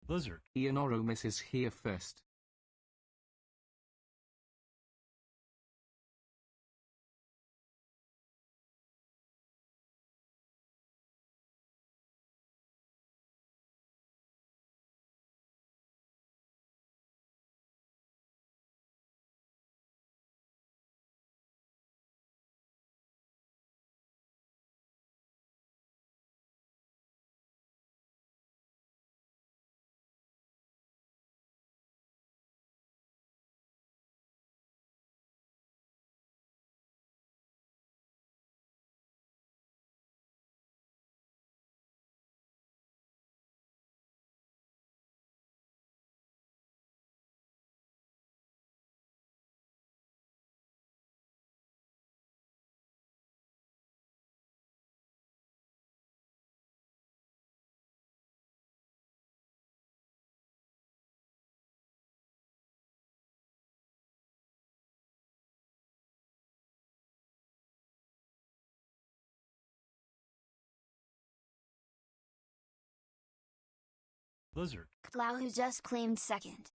Lizard. Ionorumus is here first. Lizard. Clow who just claimed second.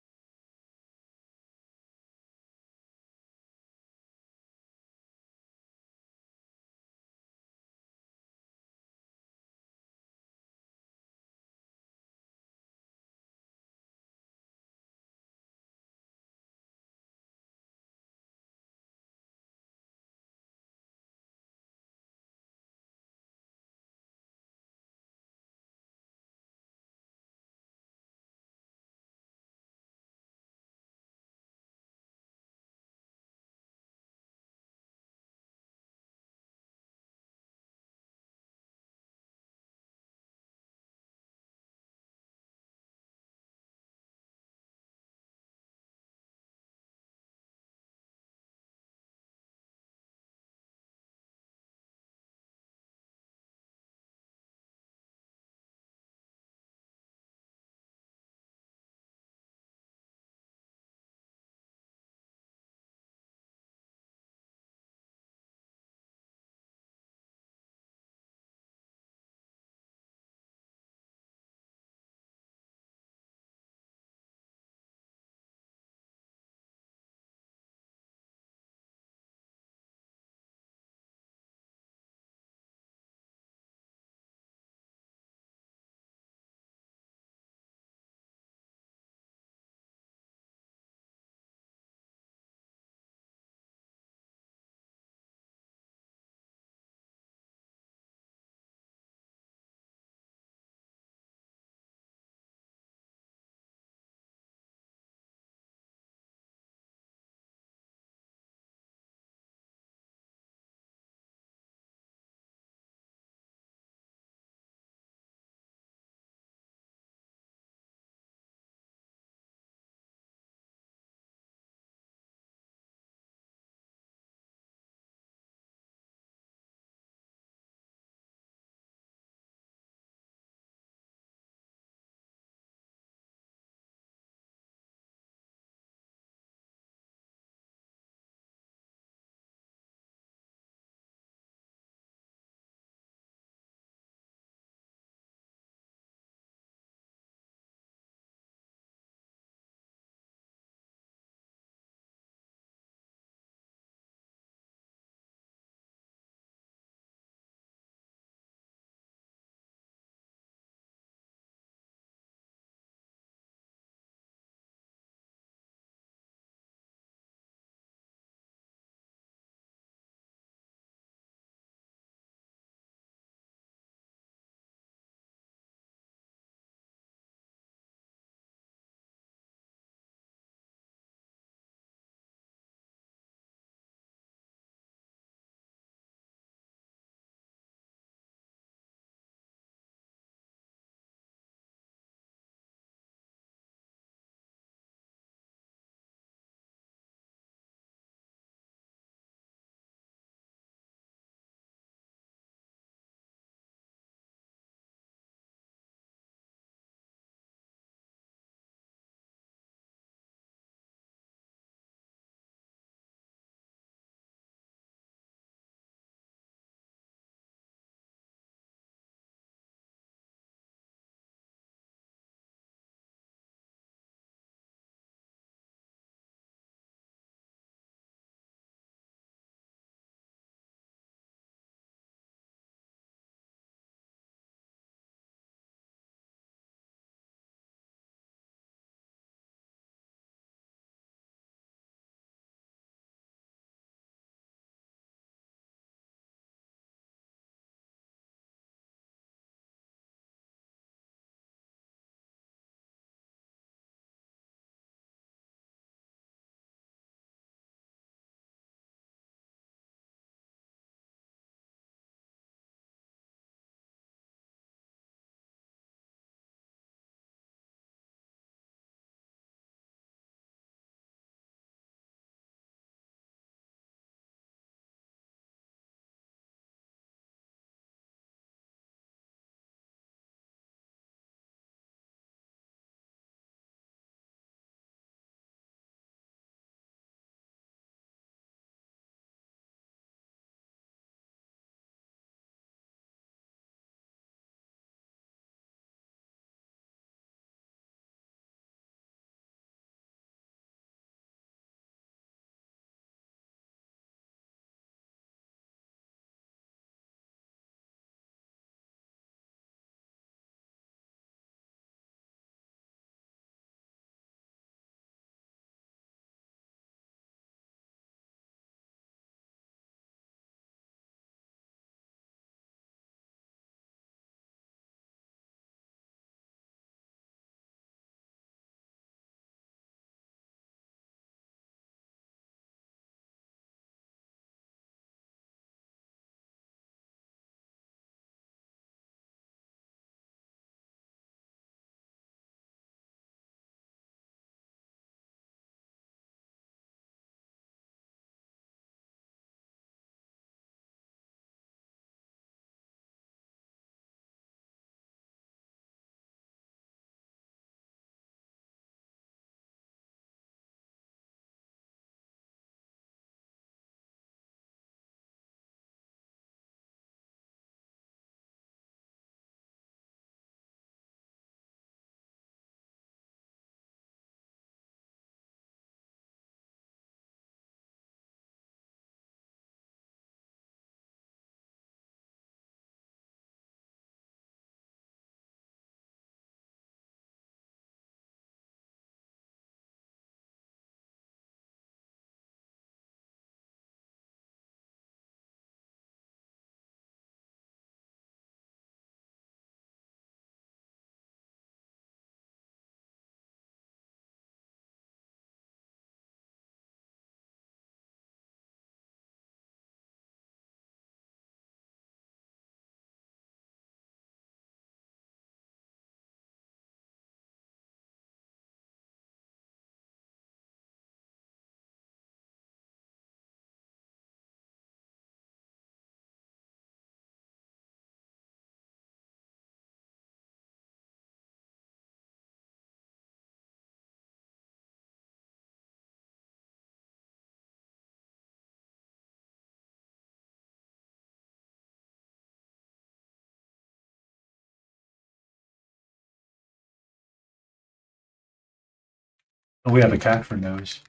Oh, we have a cat for nose.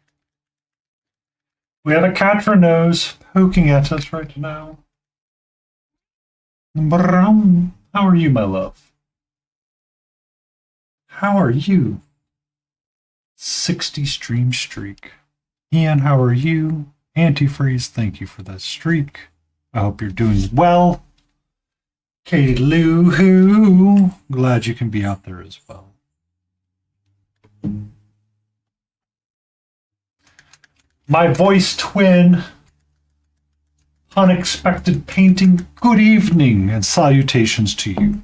We have a cat for nose poking at us right now. Brown. How are you, my love? How are you? 60 stream streak. Ian, how are you? Antifreeze, thank you for that streak. I hope you're doing well. Katie Lou, who? Glad you can be out there as well. My voice twin, unexpected painting, good evening and salutations to you.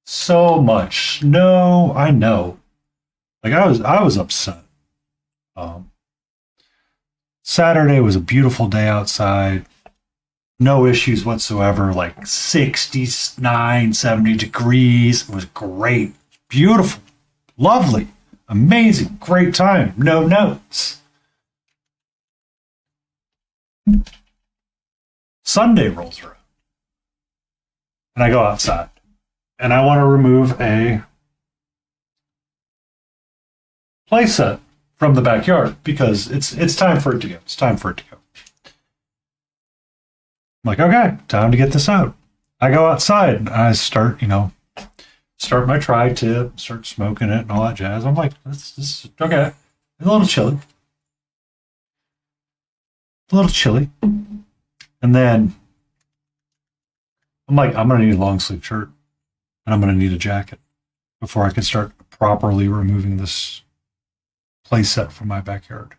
So much snow, I know. Like I was upset. Saturday was a beautiful day outside. No issues whatsoever, like 69, 70 degrees. It was great, beautiful, lovely, amazing, great time, no notes. Sunday rolls around, and I go outside, and I want to remove a playset from the backyard because it's time for it to go. It's time for it to go. I'm like, okay, time to get this out. I go outside and I start my tri-tip, start smoking it and all that jazz. I'm like, this is okay. It's a little chilly. A little chilly. And then I'm like, I'm going to need a long sleeve shirt and I'm going to need a jacket before I can start properly removing this playset from my backyard.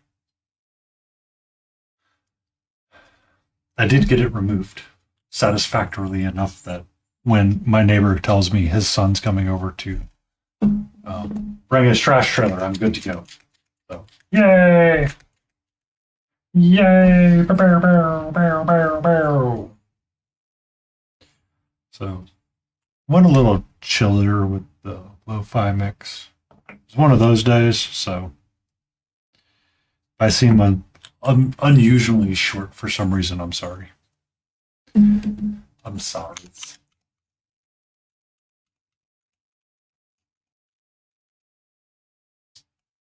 I did get it removed satisfactorily enough that when my neighbor tells me his son's coming over to bring his trash trailer, I'm good to go. So, yay! Yay! Bow, bow, bow, bow, bow, bow. So, went a little chillier with the lo-fi mix. It's one of those days, so if I seem unusually short for some reason, I'm sorry. I'm sorry.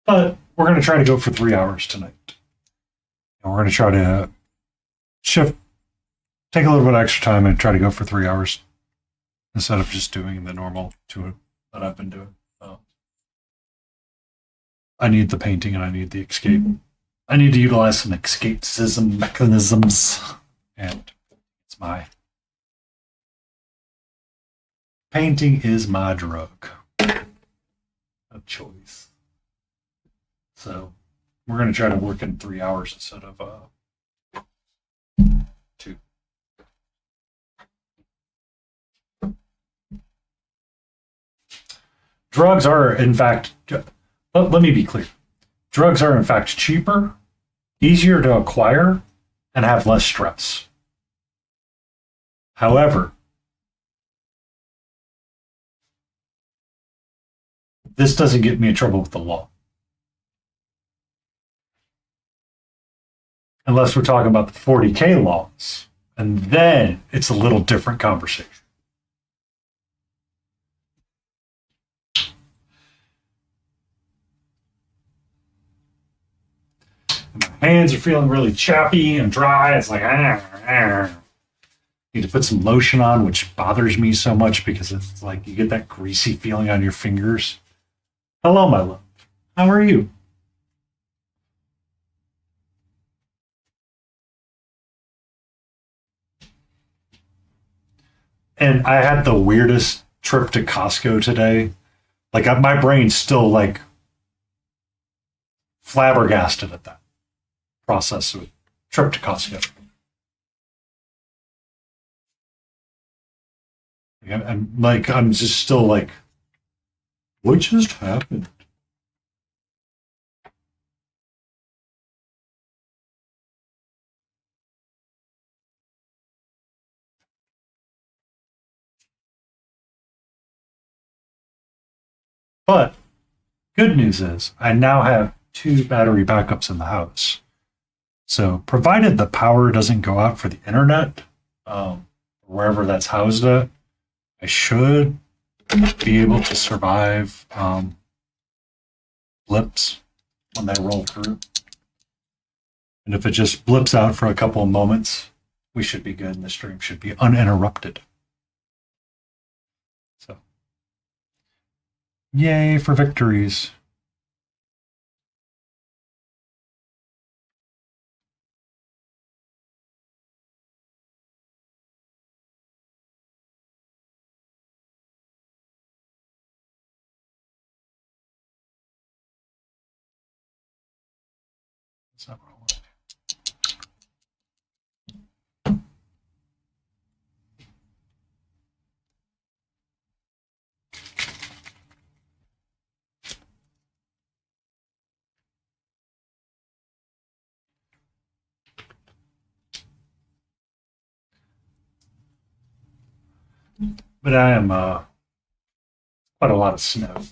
But we're going to try to go for 3 hours tonight. And we're going to try to take a little bit of extra time and try to go for 3 hours instead of just doing the normal 2 that I've been doing. I need the painting and I need the escape. I need to utilize some escapism mechanisms, and it's my painting is my drug of choice. So we're going to try to work in 3 hours instead of 2. Drugs are, in fact, let me be clear. Drugs are, in fact, cheaper, easier to acquire, and have less stress. However, this doesn't get me in trouble with the law. Unless we're talking about the 40K laws. And then it's a little different conversation. And my hands are feeling really chappy and dry. It's like, need to put some lotion on, which bothers me so much because it's like you get that greasy feeling on your fingers. Hello, my love. How are you? And I had the weirdest trip to Costco today. Like my brain's still like flabbergasted at that process of trip to Costco. I'm just still like, what just happened? But good news is I now have 2 battery backups in the house. So provided the power doesn't go out for the internet, wherever that's housed at, I should be able to survive blips when they roll through. And if it just blips out for a couple of moments, we should be good and the stream should be uninterrupted. So, yay for victories. That's not what I want. But I am quite a lot of snow.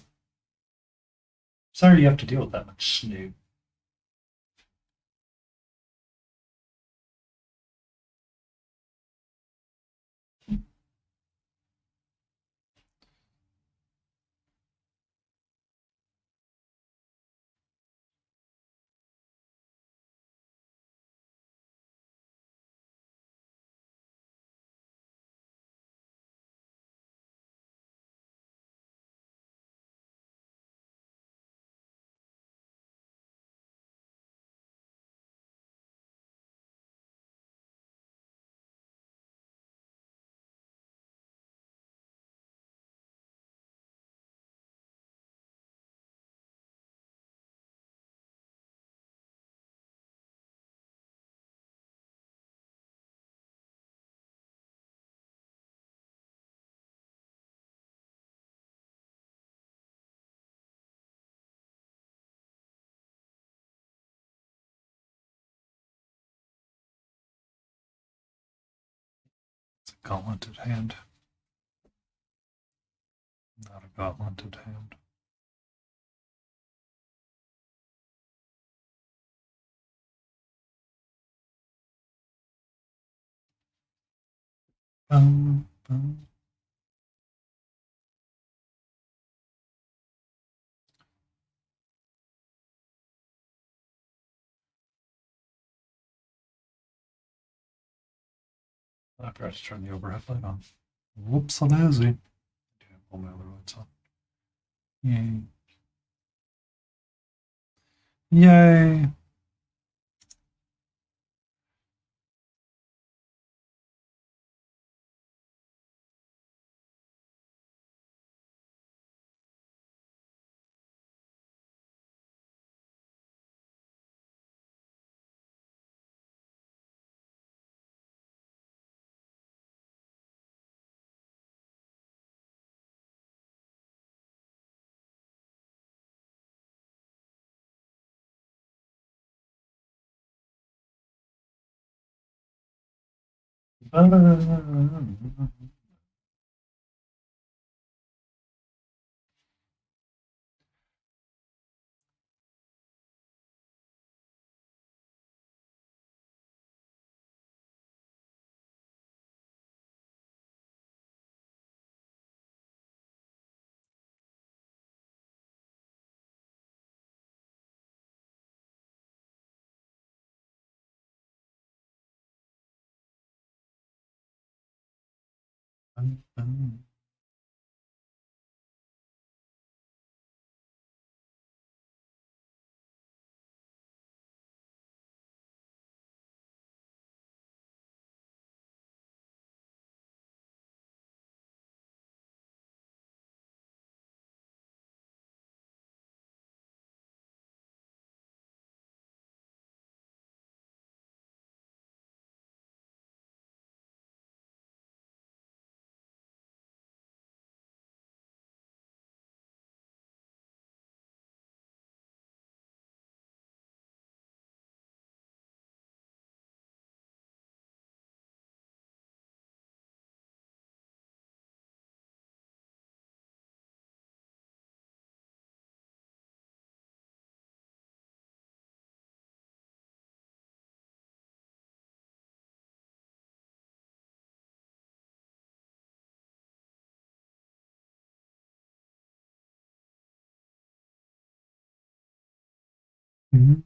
Sorry you have to deal with that much snow. It's a gauntleted hand. Not a gauntleted hand. Bum, bum. I forgot to turn the overhead light on. Whoops, a daisy. Pull my other lights on. Yay. Yay. Mhm.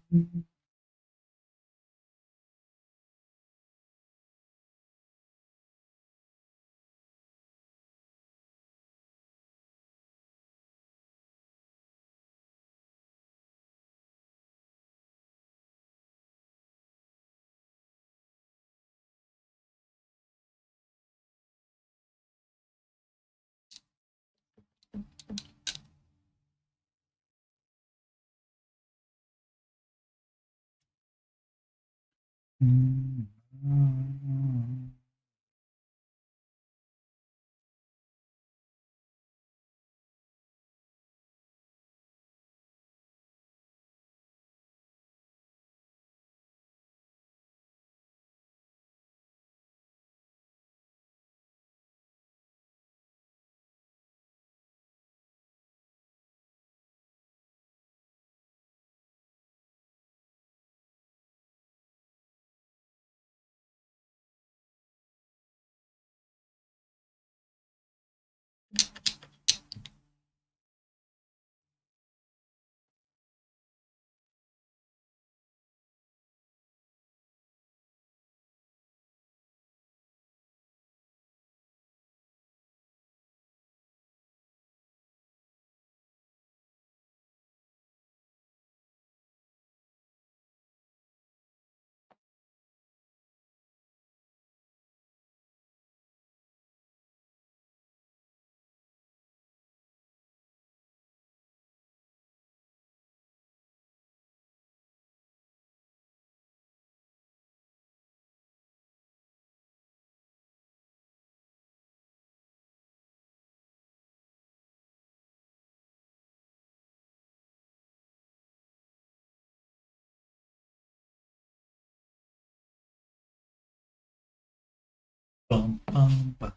Bum, bum, bum.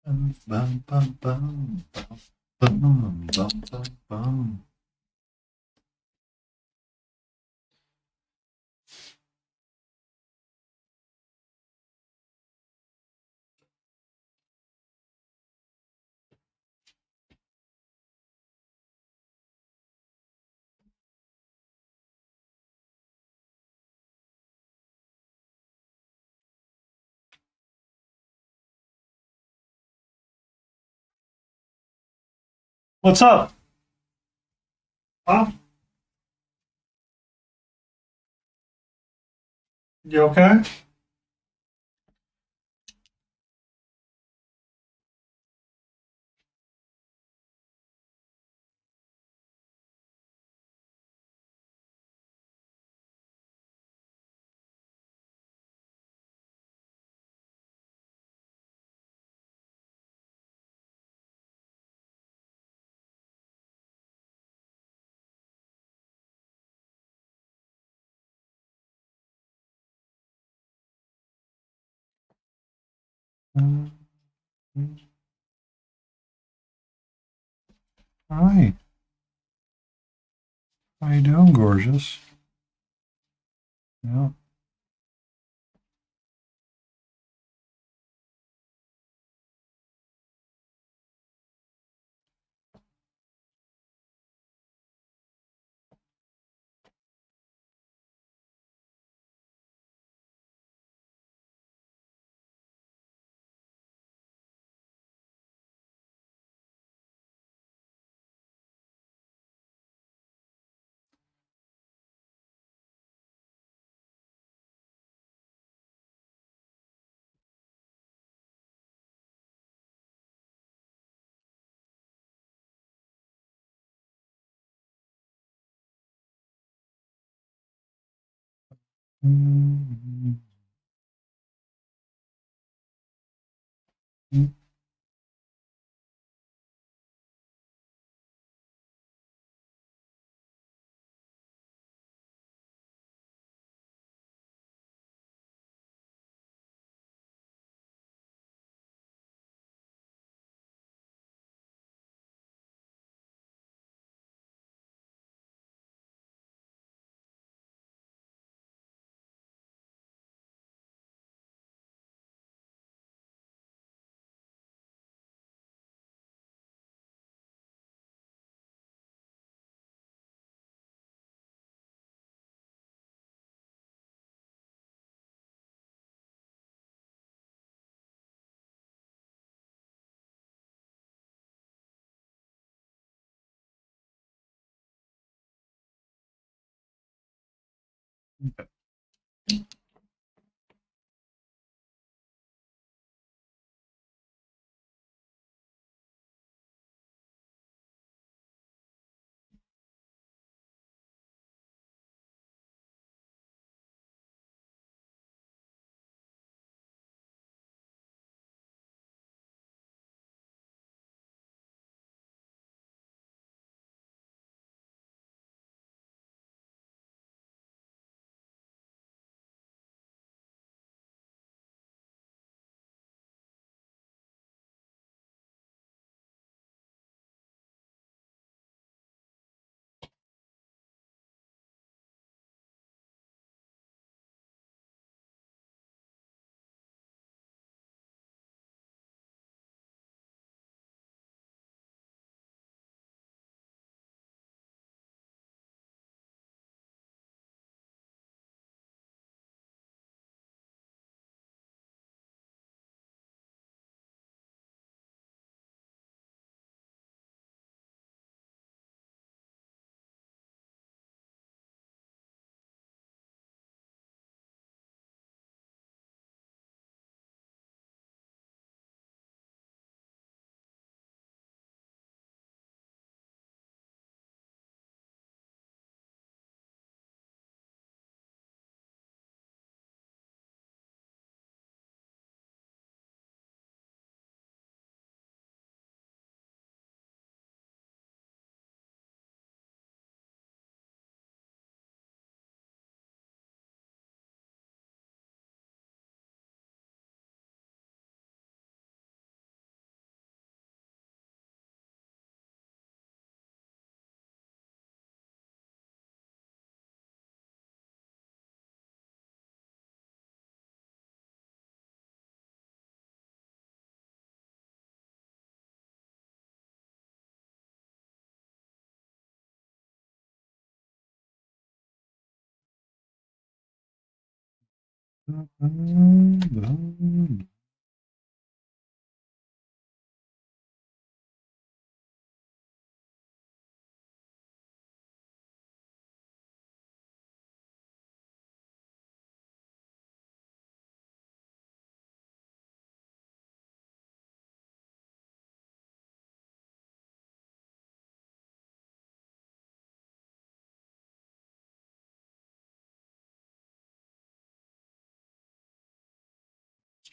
Bum, bum, bum, bum, bum, bum, bum, bum, bum. What's up? Huh? You okay? Hi. How you doing, gorgeous? Yeah.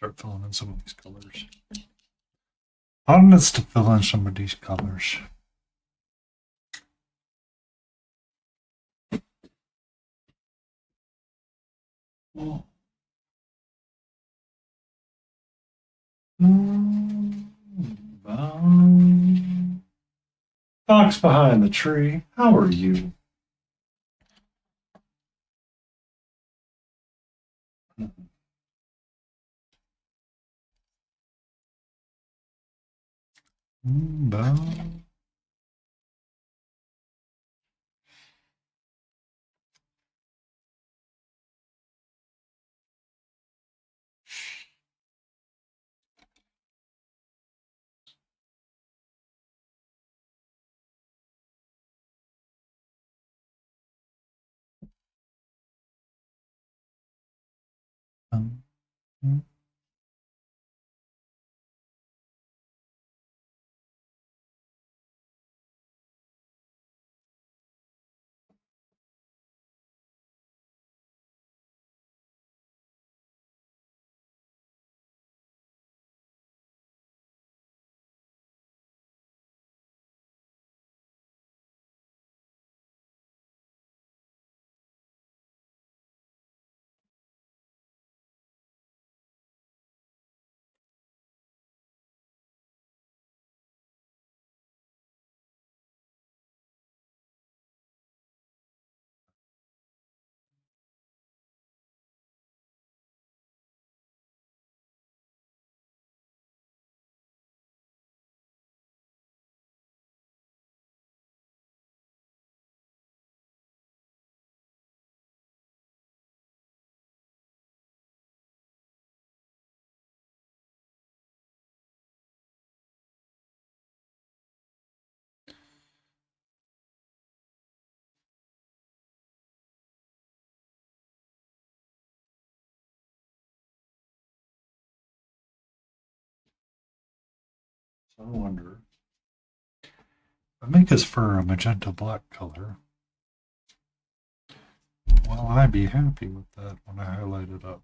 Start filling in some of these colors. Fondness to fill in some of these colors. Oh. Fox behind the tree. How are you? Bow. Um, So I wonder. If I make his fur a magenta black color, will I be happy with that when I highlight it up?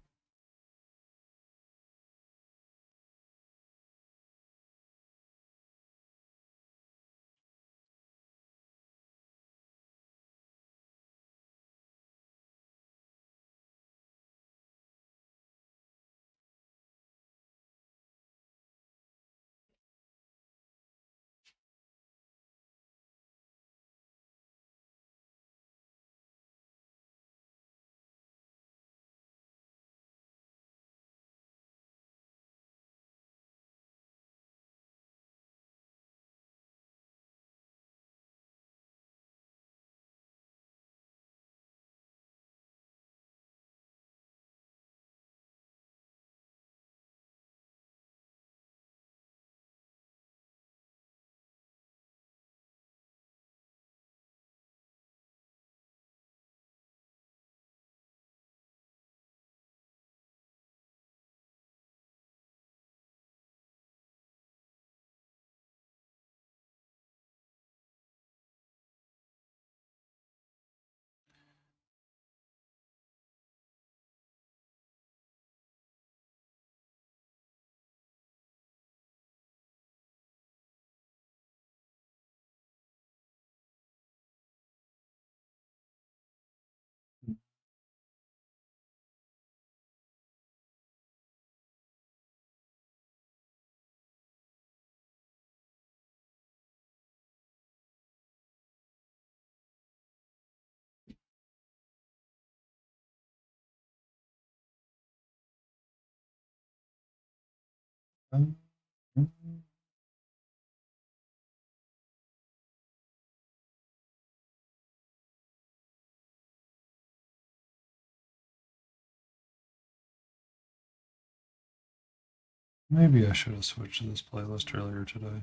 Maybe I should have switched to this playlist earlier today.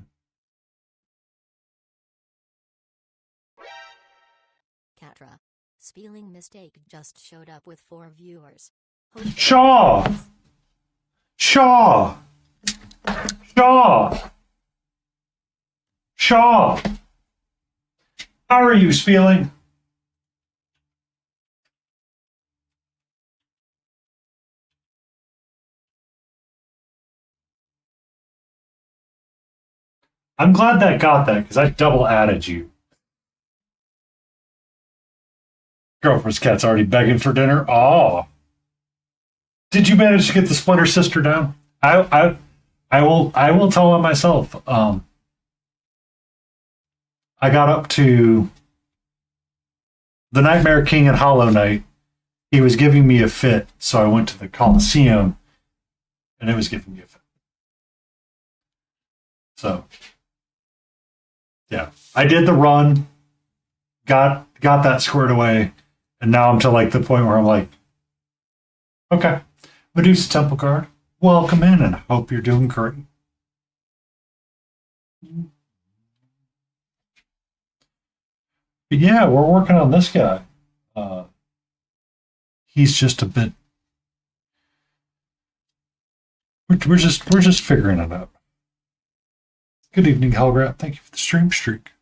Catra. Spelling mistake just showed up with 4 viewers. Shaw! Shaw! Shaw! Shaw! How are you, Spieling? I'm glad that got that because I double added you. Girlfriend's cat's already begging for dinner. Oh, did you manage to get the Splinter Sister down? I will tell on myself. I got up to the Nightmare King and Hollow Knight. He was giving me a fit, so I went to the Coliseum, and it was giving me a fit. So, yeah, I did the run, got that squared away, and now I'm to like the point where I'm like, okay, Medusa Temple Guard, welcome in, and hope you're doing great. But yeah, we're working on this guy. He's just a bit. We're just figuring it out. Good evening, Helgrat. Thank you for the stream streak.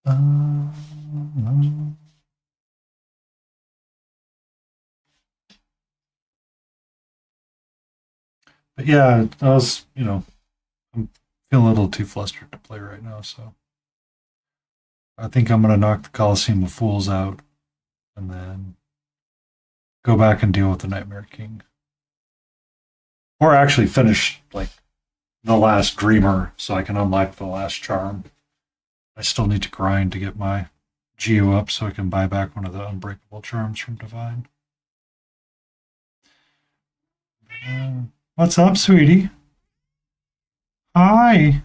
But yeah, I was, I'm feeling a little too flustered to play right now, so I think I'm gonna knock the Coliseum of Fools out and then go back and deal with the Nightmare King. Or actually finish like the last Dreamer so I can unlock the last charm. I still need to grind to get my Geo up so I can buy back one of the unbreakable charms from Divine. What's up, sweetie? Hi.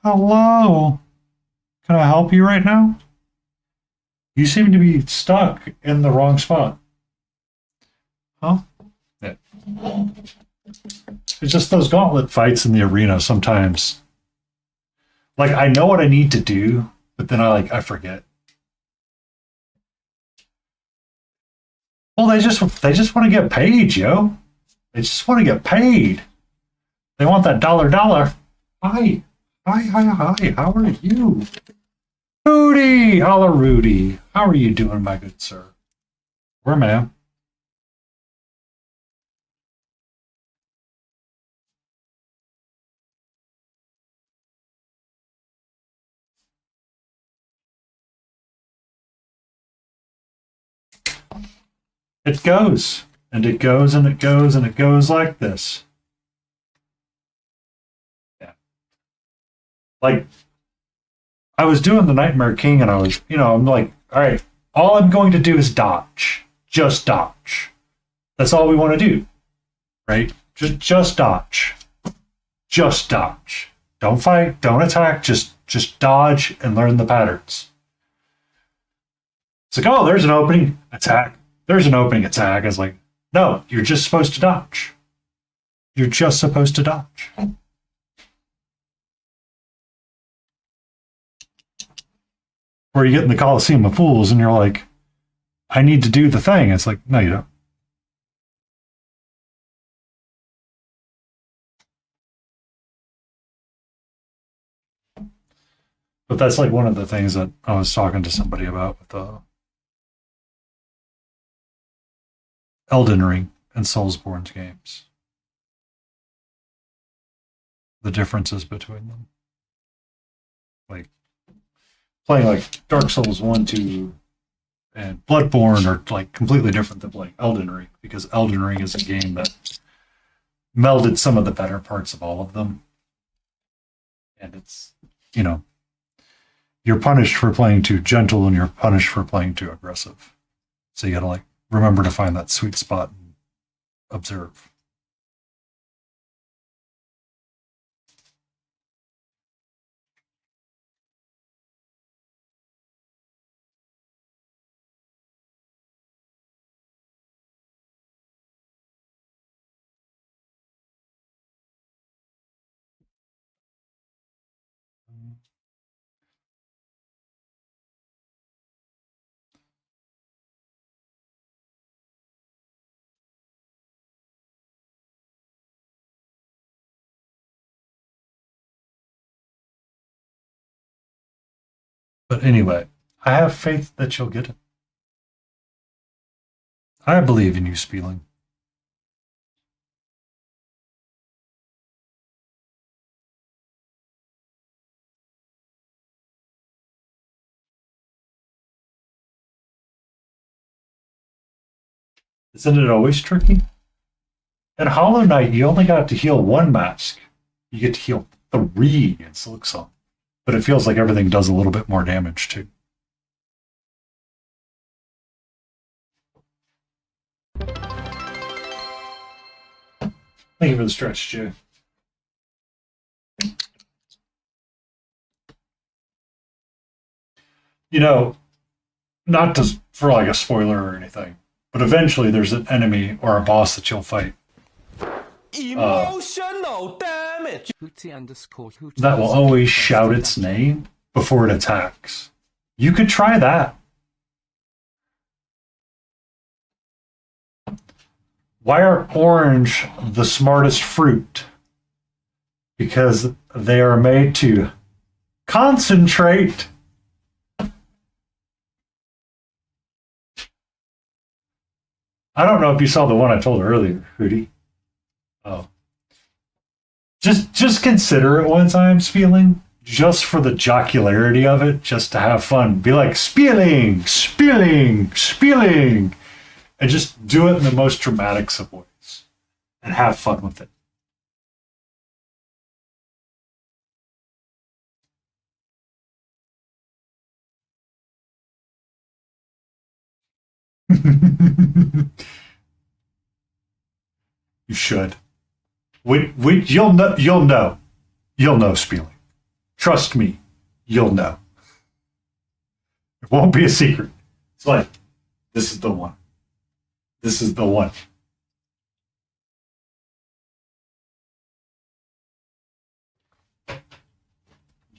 Hello. Can I help you right now? You seem to be stuck in the wrong spot. Huh? Yeah. It's just those gauntlet fights in the arena sometimes. Like, I know what I need to do, but then I forget. Well, they just want to get paid, yo. They just want to get paid. They want that dollar. Hi. Hi. How are you? Rudy! Holla, Rudy. How are you doing, my good sir? Where, ma'am? It goes. And it goes and it goes and it goes like this. Yeah. Like, I was doing the Nightmare King and I was, I'm like, all right, all I'm going to do is dodge. Just dodge. That's all we want to do. Right? Just dodge. Just dodge. Don't fight, don't attack, just dodge and learn the patterns. It's like, oh, there's an opening, attack. There's an opening, attack. It's like, no, you're just supposed to dodge. You're just supposed to dodge. Or you get in the Coliseum of Fools and you're like, I need to do the thing. It's like, no, you don't. But that's like one of the things that I was talking to somebody about with the Elden Ring and Soulsborne's games. The differences between them. Like, playing like Dark Souls 1, 2, and Bloodborne are like completely different than playing Elden Ring, because Elden Ring is a game that melded some of the better parts of all of them. And it's, you're punished for playing too gentle and you're punished for playing too aggressive. So you gotta like remember to find that sweet spot and observe. But anyway, I have faith that you'll get it. I believe in you, Spieling. Isn't it always tricky? In Hollow Knight, you only got to heal one mask. You get to heal 3 in Silksong. But it feels like everything does a little bit more damage, too. Thank you for the stretch, Jay. Not for like a spoiler or anything, but eventually there's an enemy or a boss that you'll fight Emotional damage. that will always shout its name before it attacks. You could try that. Why are orange the smartest fruit? Because they are made to concentrate. I don't know if you saw the one I told earlier, Hootie. Oh. Just consider it one time, Spieling, just for the jocularity of it, just to have fun. Be like, Spieling, and just do it in the most dramatic of ways and have fun with it. You should. You'll know, Spieling. Trust me, you'll know. It won't be a secret. It's like, this is the one. This is the one.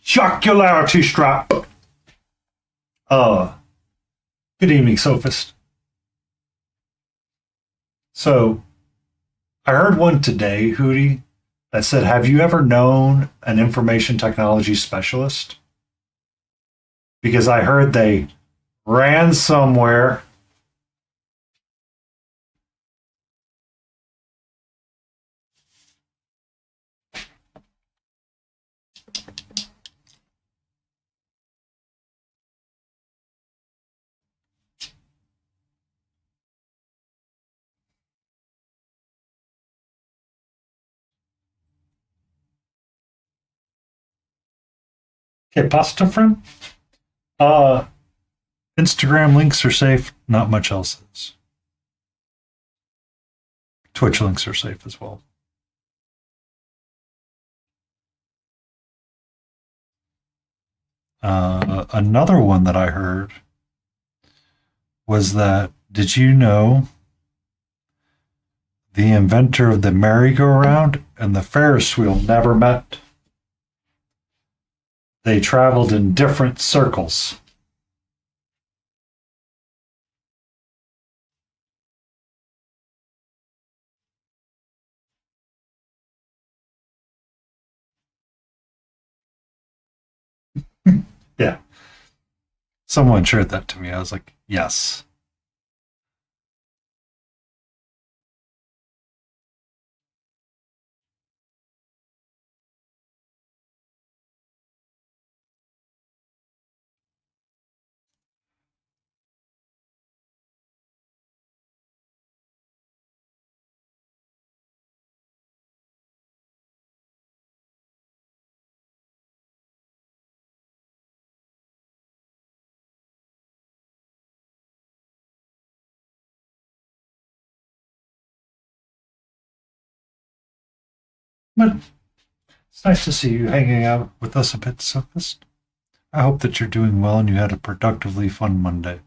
Jocularity strap. Good evening, Sophist. So, I heard one today, Hootie, that said, have you ever known an information technology specialist? Because I heard they ran somewhere. Okay, pasta friend. Uh, Instagram links are safe. Not much else is. Twitch links are safe as well. Another one that I heard was that, did you know the inventor of the merry-go-round and the Ferris wheel never met? They traveled in different circles. Yeah. Someone shared that to me. I was like, yes. But it's nice to see you hanging out with us a bit, Sophist. I hope that you're doing well and you had a productively fun Monday.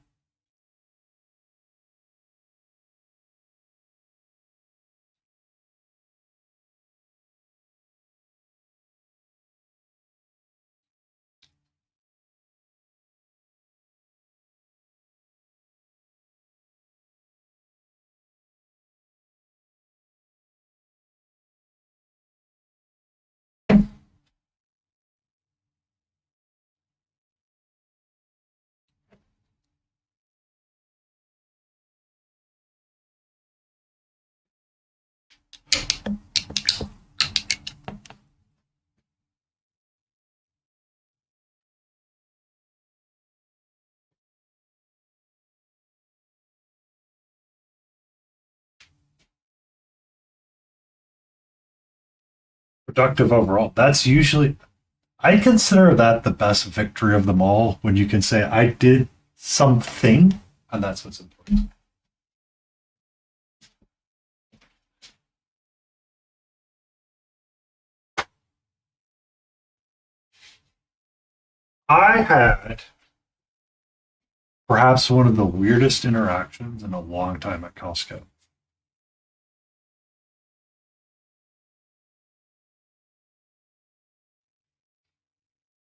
Productive overall. That's usually, I consider that the best victory of them all when you can say, I did something, and that's what's important. I had perhaps one of the weirdest interactions in a long time at Costco.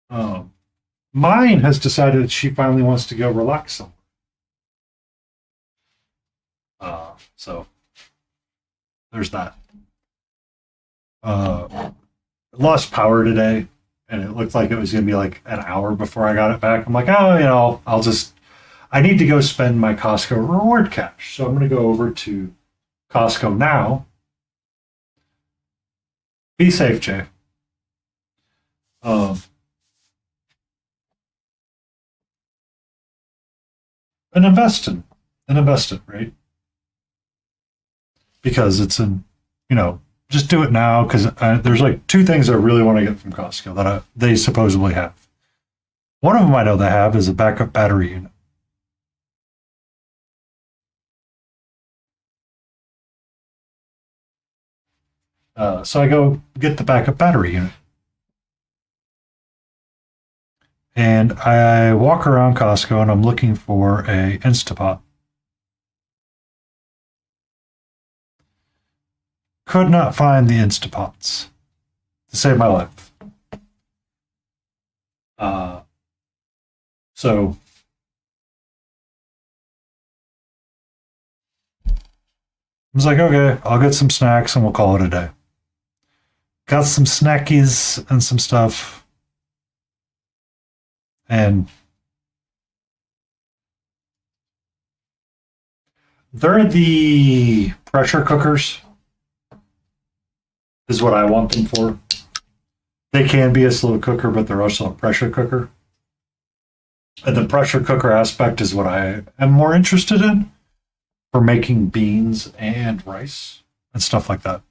Um, Mine has decided that she finally wants to go relax somewhere. So there's that. Lost power today, and it looked like it was going to be like an hour before I got it back. I'm like, oh, I need to go spend my Costco reward cash. So I'm going to go over to Costco now. Be safe, Jay. Um, and invest it, right? Because it's just do it now. Because there's like two things I really want to get from Costco that they supposedly have. One of them I know they have is a backup battery unit. So I go get the backup battery unit. And I walk around Costco and I'm looking for a Instapot. Could not find the Instapots to save my life. So I was like, okay, I'll get some snacks and we'll call it a day. got some snackies and some stuff. And they're the pressure cookers, is what I want them for. They can be a slow cooker, but they're also a pressure cooker. And the pressure cooker aspect is what I am more interested in for making beans and rice and stuff like that.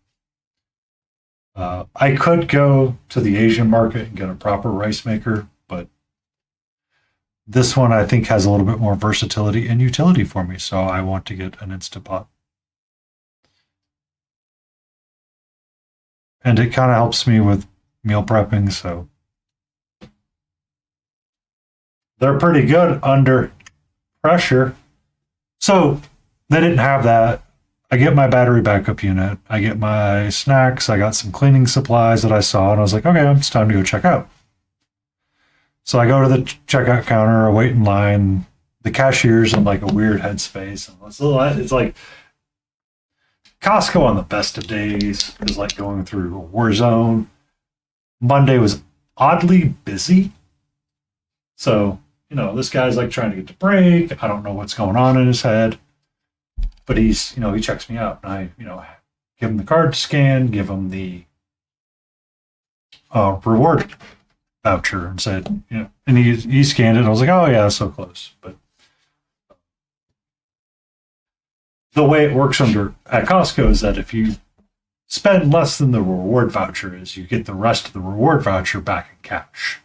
I could go to the Asian market and get a proper rice maker, but this one I think has a little bit more versatility and utility for me, so I want to get an Instapot. And it kind of helps me with meal prepping, so they're pretty good under pressure. So they didn't have that. I get my battery backup unit. I get my snacks. I got some cleaning supplies that I saw, and I was like, okay, it's time to go check out. So I go to the checkout counter, I wait in line. The cashier's in like a weird headspace. It's like Costco on the best of days is like going through a war zone. Monday was oddly busy. So, this guy's like trying to get the break. I don't know what's going on in his head. But he's, he checks me out. And I, give him the card to scan, give him the reward voucher and said, and he scanned it. I was like, oh yeah, so close. But the way it works at Costco is that if you spend less than the reward voucher is, you get the rest of the reward voucher back in cash.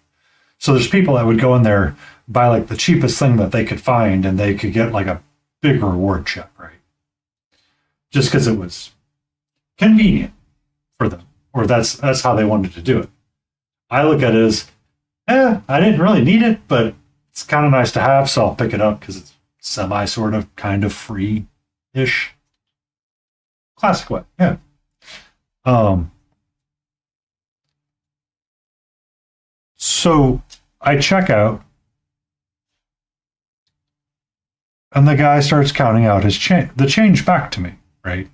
So there's people that would go in there, buy like the cheapest thing that they could find, and they could get like a big reward check, right? Just because it was convenient for them, or that's how they wanted to do it. I look at it as, I didn't really need it, but it's kind of nice to have, so I'll pick it up because it's semi sort of kind of free-ish. Classic way, yeah. So I check out, and the guy starts counting out his the change back to me, right?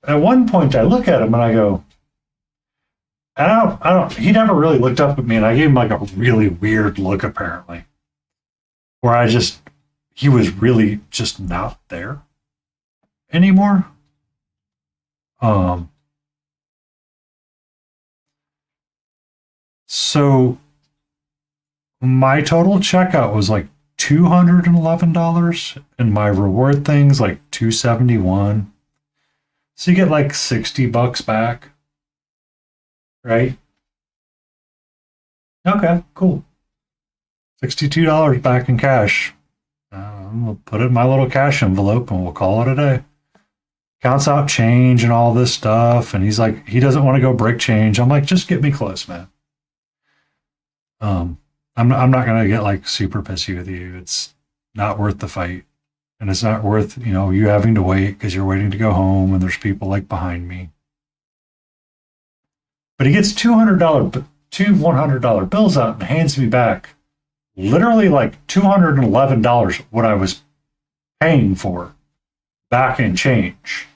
At one point, I look at him and I go, he never really looked up at me, and I gave him like a really weird look, apparently, where he was really just not there anymore. So my total checkout was like $211, and my reward things like $271. So you get like $60 back, right? Okay, cool. $62 back in cash. We'll put it in my little cash envelope and we'll call it a day. Counts out change and all this stuff, and he's like, he doesn't want to go break change. I'm like, just get me close, man. I'm not gonna get like super pissy with you. It's not worth the fight, and it's not worth you having to wait because you're waiting to go home and there's people like behind me. But he gets two $100 bills out and hands me back literally like $211 what I was paying for back in change,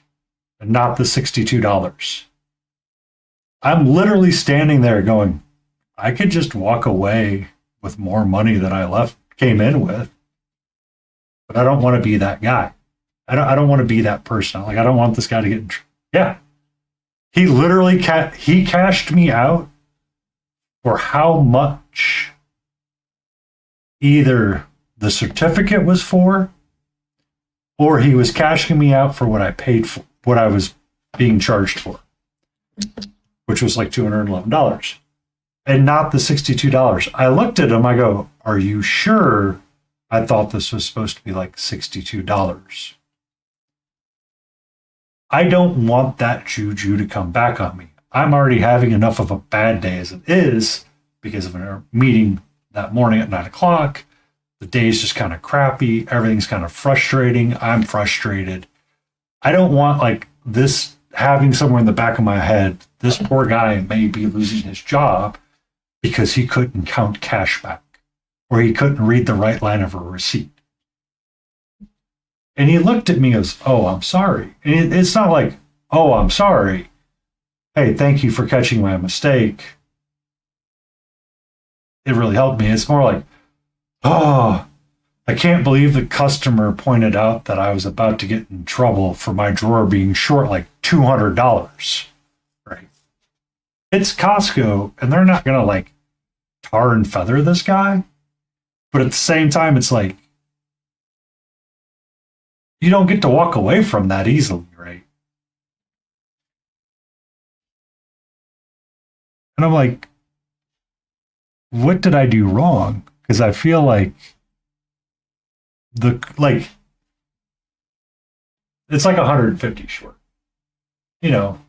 and not the $62. I'm literally standing there going, I could just walk away with more money than I came in with, but I don't want to be that guy. I don't want to be that person. Like, I don't want this guy to get yeah. He literally he cashed me out for how much either the certificate was for, or he was cashing me out for what I paid for, what I was being charged for, which was like $211. And not the $62. I looked at him, I go, are you sure? I thought this was supposed to be like $62. I don't want that juju to come back on me. I'm already having enough of a bad day as it is because of a meeting that morning at 9 o'clock. The day's just kind of crappy. Everything's kind of frustrating. I'm frustrated. I don't want like this having somewhere in the back of my head, this poor guy may be losing his job because he couldn't count cash back, or he couldn't read the right line of a receipt. And he looked at me and goes, oh, I'm sorry. And it's not like oh, I'm sorry. Hey, thank you for catching my mistake. It really helped me. It's more like, oh, I can't believe the customer pointed out that I was about to get in trouble for my drawer being short like $200. Right. It's Costco, and they're not going to like tar and feather this guy. But at the same time, it's like, you don't get to walk away from that easily, right? And I'm like, what did I do wrong? Because I feel like like it's like 150 short. You know,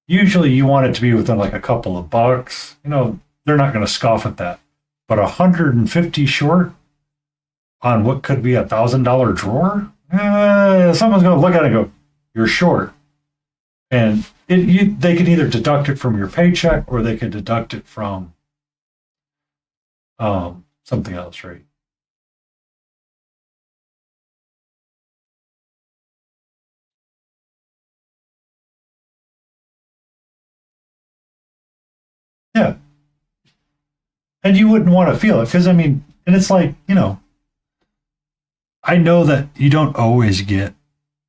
usually you want it to be within like a couple of bucks. You know, they're not going to scoff at that. But 150 short on what could be $1,000 drawer? Someone's going to look at it and go, "You're short." And they can either deduct it from your paycheck or they can deduct it from something else, right? Yeah. And you wouldn't want to feel it because, I mean, and it's like, you know, I know that you don't always get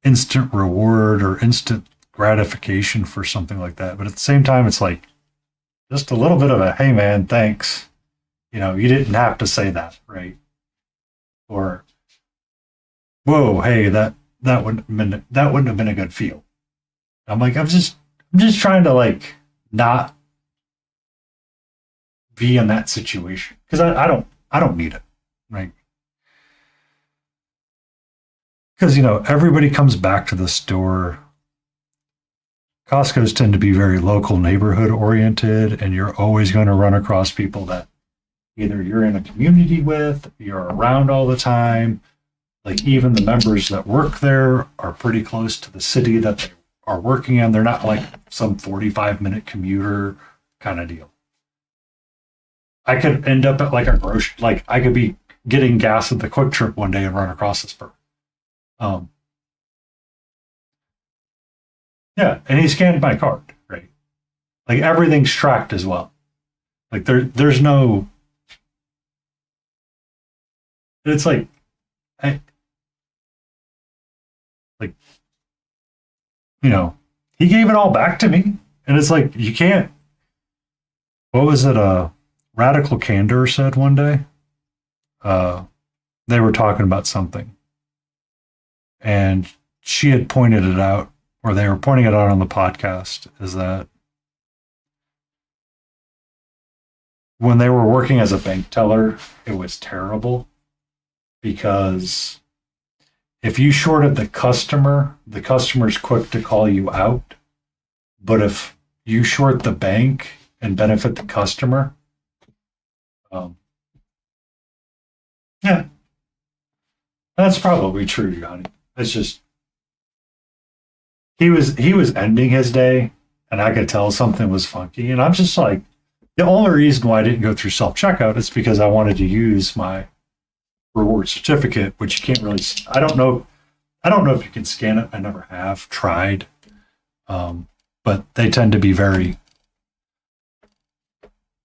instant reward or instant gratification for something like that. But at the same time, it's like just a little bit of a, hey, man, thanks. You know, you didn't have to say that, right? Or, whoa, hey, that wouldn't have been a good feel. I'm like, I'm just trying to like not be in that situation because I don't need it, right? Because you know everybody comes back to the store. Costco's tend to be very local, neighborhood oriented, and you're always going to run across people that either you're in a community with, you're around all the time. Like even the members that work there are pretty close to the city that they are working in. They're not like some 45-minute commuter kind of deal. I could end up at like a grocery, like I could be getting gas at the Quick Trip one day and run across this person. Um, yeah, and he scanned my card, right? Like everything's tracked as well. Like there's no. It's like, I, like you know, he gave it all back to me, and it's like you can't. What was it? Radical Candor said one day. They were talking about something, and she had pointed it out, or they were pointing it out on the podcast, is that when they were working as a bank teller, it was terrible because if you shorted the customer's quick to call you out. But if you short the bank and benefit the customer, yeah, that's probably true, Johnny. It's just he was ending his day, and I could tell something was funky, and I'm just like, the only reason why I didn't go through self checkout is because I wanted to use my reward certificate, which you can't really. I don't know if you can scan it. I never have tried, but they tend to be very.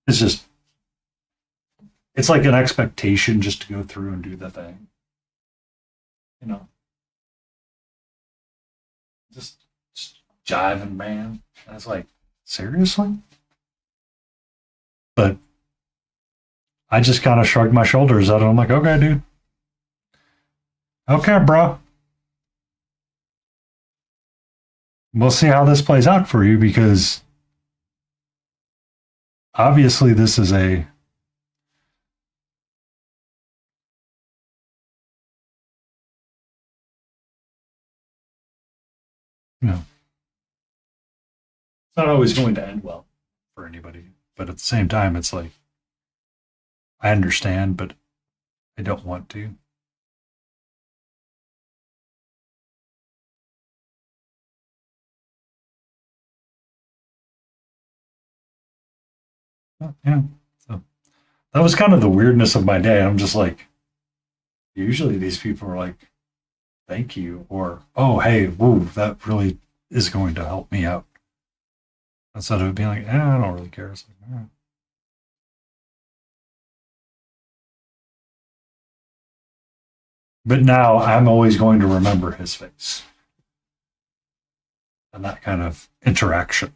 It's just. It's like an expectation just to go through and do the thing. You know, just jiving, man. And it's like, seriously? But I just kind of shrugged my shoulders at it. I'm like, okay, dude. Okay, bro. We'll see how this plays out for you because obviously this is a you know, it's not always going to end well for anybody. But at the same time, it's like, I understand, but I don't want to. Yeah. So that was kind of the weirdness of my day. I'm just like, usually these people are like, thank you, or, oh, hey, woo, that really is going to help me out. Instead of it being like, I don't really care. It's like, all right. But now I'm always going to remember his face and that kind of interaction.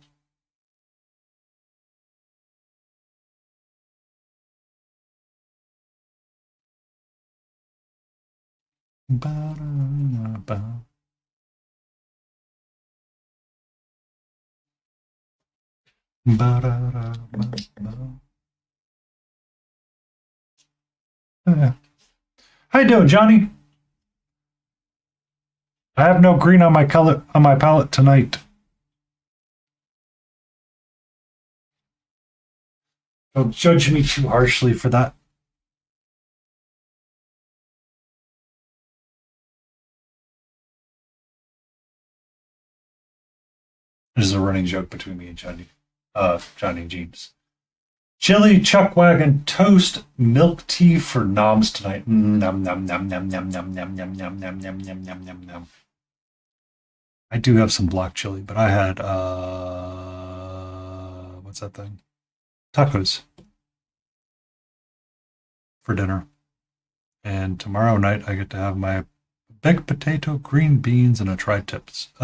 Ba-da-ba. Ba-da-da-ba-ba. How you doing, Johnny? I have no green on my palette tonight. Don't judge me too harshly for that. This is a running joke between me and Johnny Jeeves. Chili chuck wagon toast milk tea for noms tonight. Nom nom nom nom nom nom nom nom nom nom nom nom nom nom nom. I do have some black chili, but I had what's that thing? Tacos for dinner. And tomorrow night I get to have my baked potato, green beans, and a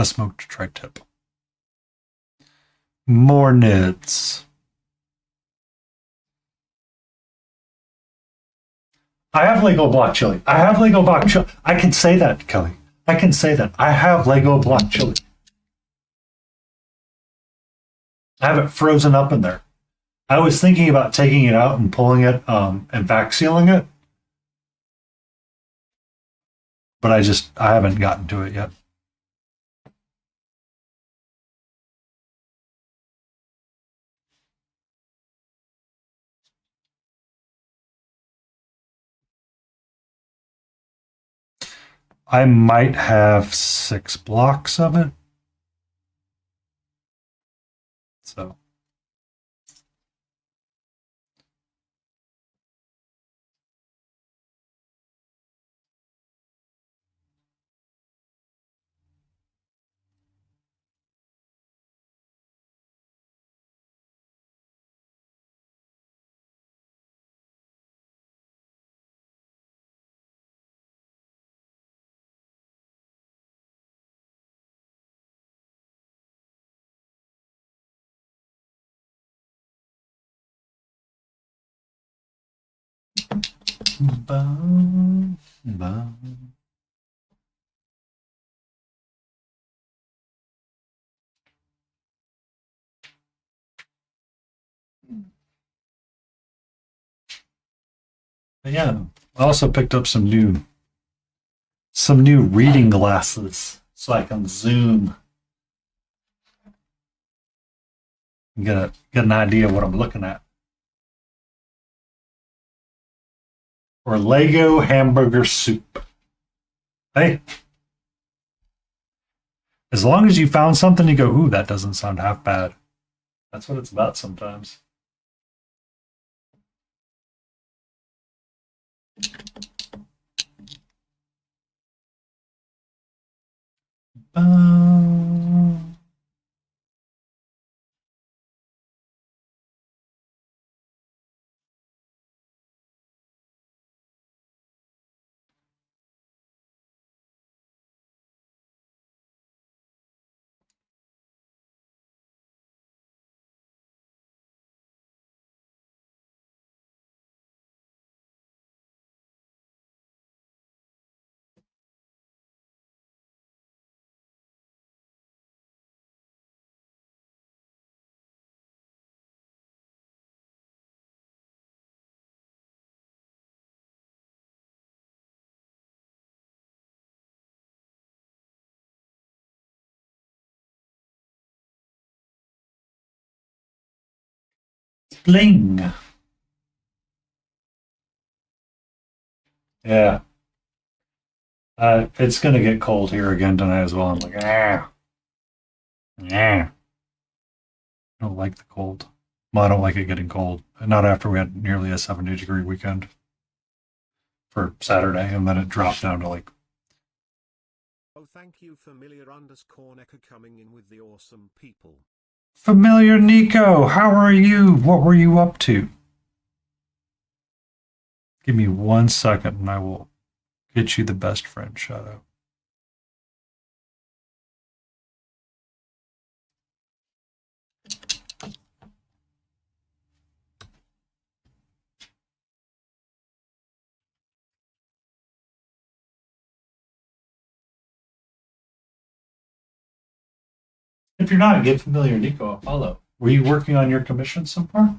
smoked tri-tip. More nids. I have Lego block chili. I have Lego block chili. I can say that, Kelly. I can say that. I have Lego block chili. I have it frozen up in there. I was thinking about taking it out and pulling it and vac sealing it. But I haven't gotten to it yet. I might have 6 blocks of it. So. Bum, bum. Yeah, I also picked up some new reading glasses so I can zoom and get an idea of what I'm looking at. Or Lego hamburger soup. Hey, as long as you found something you go, ooh, that doesn't sound half bad. That's what it's about sometimes. Bling. Yeah. It's going to get cold here again tonight as well. I'm like, yeah. I don't like the cold. Well, I don't like it getting cold. Not after we had nearly a 70-degree weekend for Saturday, and then it dropped down to like thank you familiar_Necker coming in with the awesome people. Familiar Nico, how are you? What were you up to? Give me 1 second and I will get you the best friend shout out. If you're not, get Familiar Nico a follow. Were you working on your commission so far?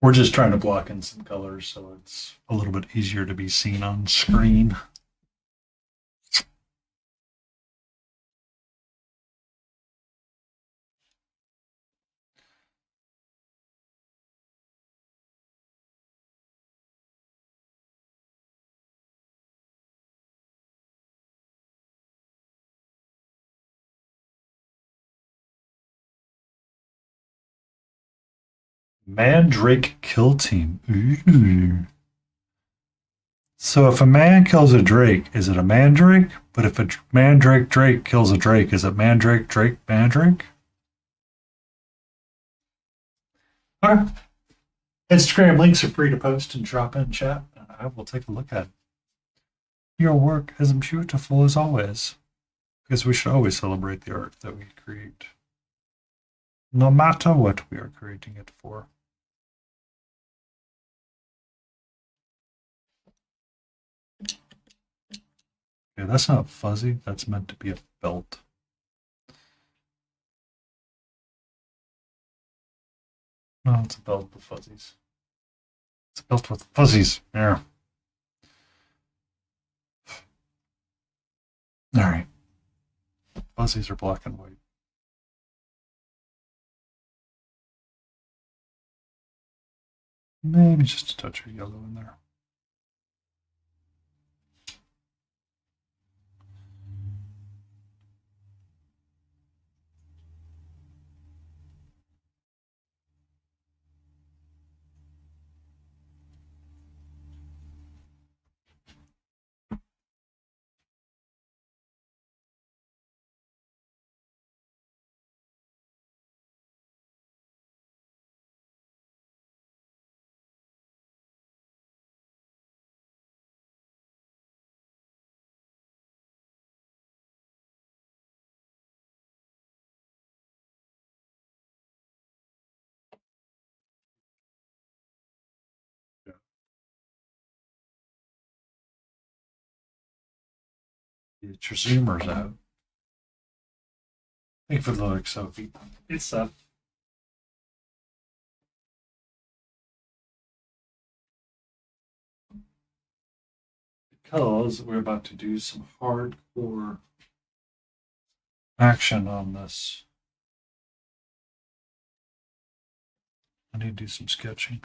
We're just trying to block in some colors so it's a little bit easier to be seen on screen. Mandrake kill team. Ooh. So if a man kills a drake, is it a mandrake? But if a mandrake drake kills a drake, is it mandrake drake mandrake? Okay. Instagram links are free to post and drop in chat. I will take a look at it. Your work is beautiful as always. Because we should always celebrate the art that we create. No matter what we are creating it for. Yeah, that's not fuzzy. That's meant to be a belt. No, it's a belt with fuzzies. It's a belt with fuzzies. Yeah. All right. Fuzzies are black and white. Maybe just a touch of yellow in there. Yeah. Get your zoomers out. Thank you for the look, Sophie. It's because we're about to do some hardcore action on this. I need to do some sketching.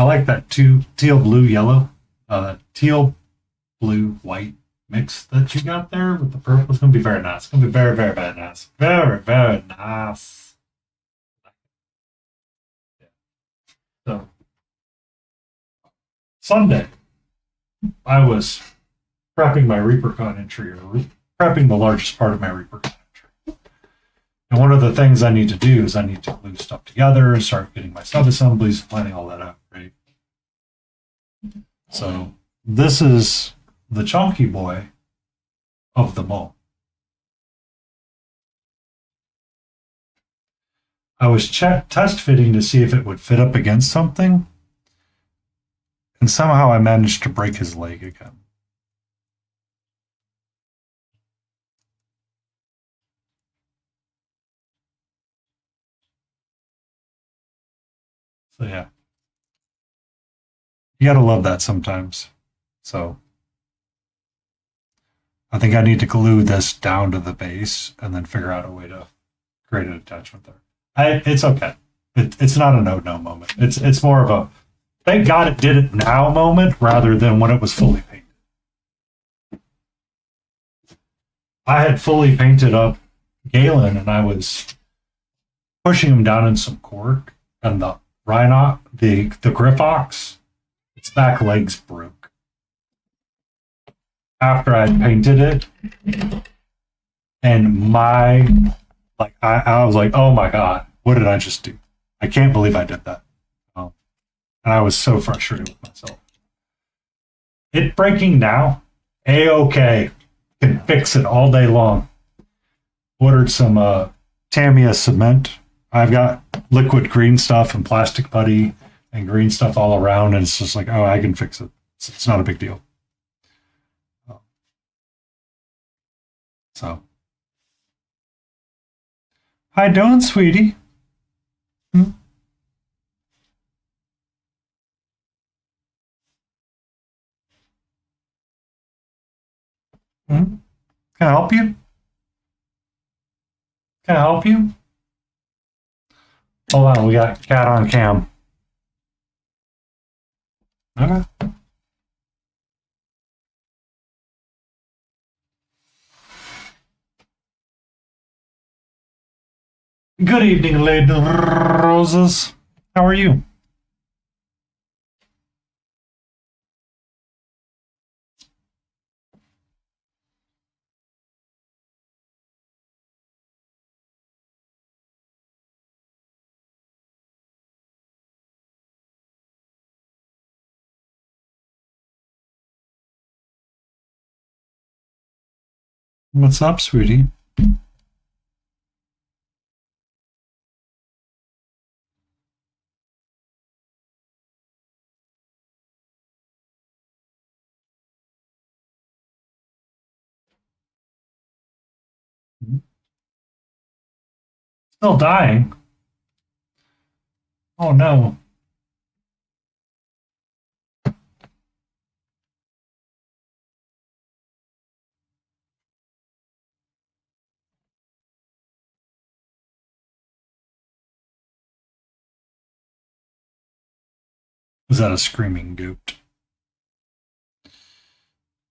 I like that teal blue yellow, teal blue white mix that you got there with the purple. It's gonna be very nice. It's gonna be very very very nice. Very very nice. Yeah. So Sunday, I was prepping my ReaperCon entry, or prepping the largest part of my ReaperCon entry. And one of the things I need to do is I need to glue stuff together and start getting my sub-assemblies, planning all that out, right? So this is the chunky boy of them all. I was test fitting to see if it would fit up against something, and somehow I managed to break his leg again. So yeah, you gotta love that sometimes. So I think I need to glue this down to the base and then figure out a way to create an attachment there. It's okay. It's not a no moment. It's more of a thank God it did it now moment rather than when it was fully painted. I had fully painted up Galen and I was pushing him down in some cork, and the Rhinox, the Griffox, its back legs broke. After I painted it, and I was like, oh my God, what did I just do? I can't believe I did that. And I was so frustrated with myself. It breaking now, A-OK. Can fix it all day long. Ordered some Tamiya cement. I've got liquid green stuff and plastic putty and green stuff all around, and it's just like, oh, I can fix it. It's not a big deal. So, how you doing, sweetie? Hmm? Hmm? Can I help you? Can I help you? Hold on, we got cat on cam. Okay. Good evening, Lady Roses. How are you? What's up, sweetie? Still dying. Oh no. Is that a screaming goat?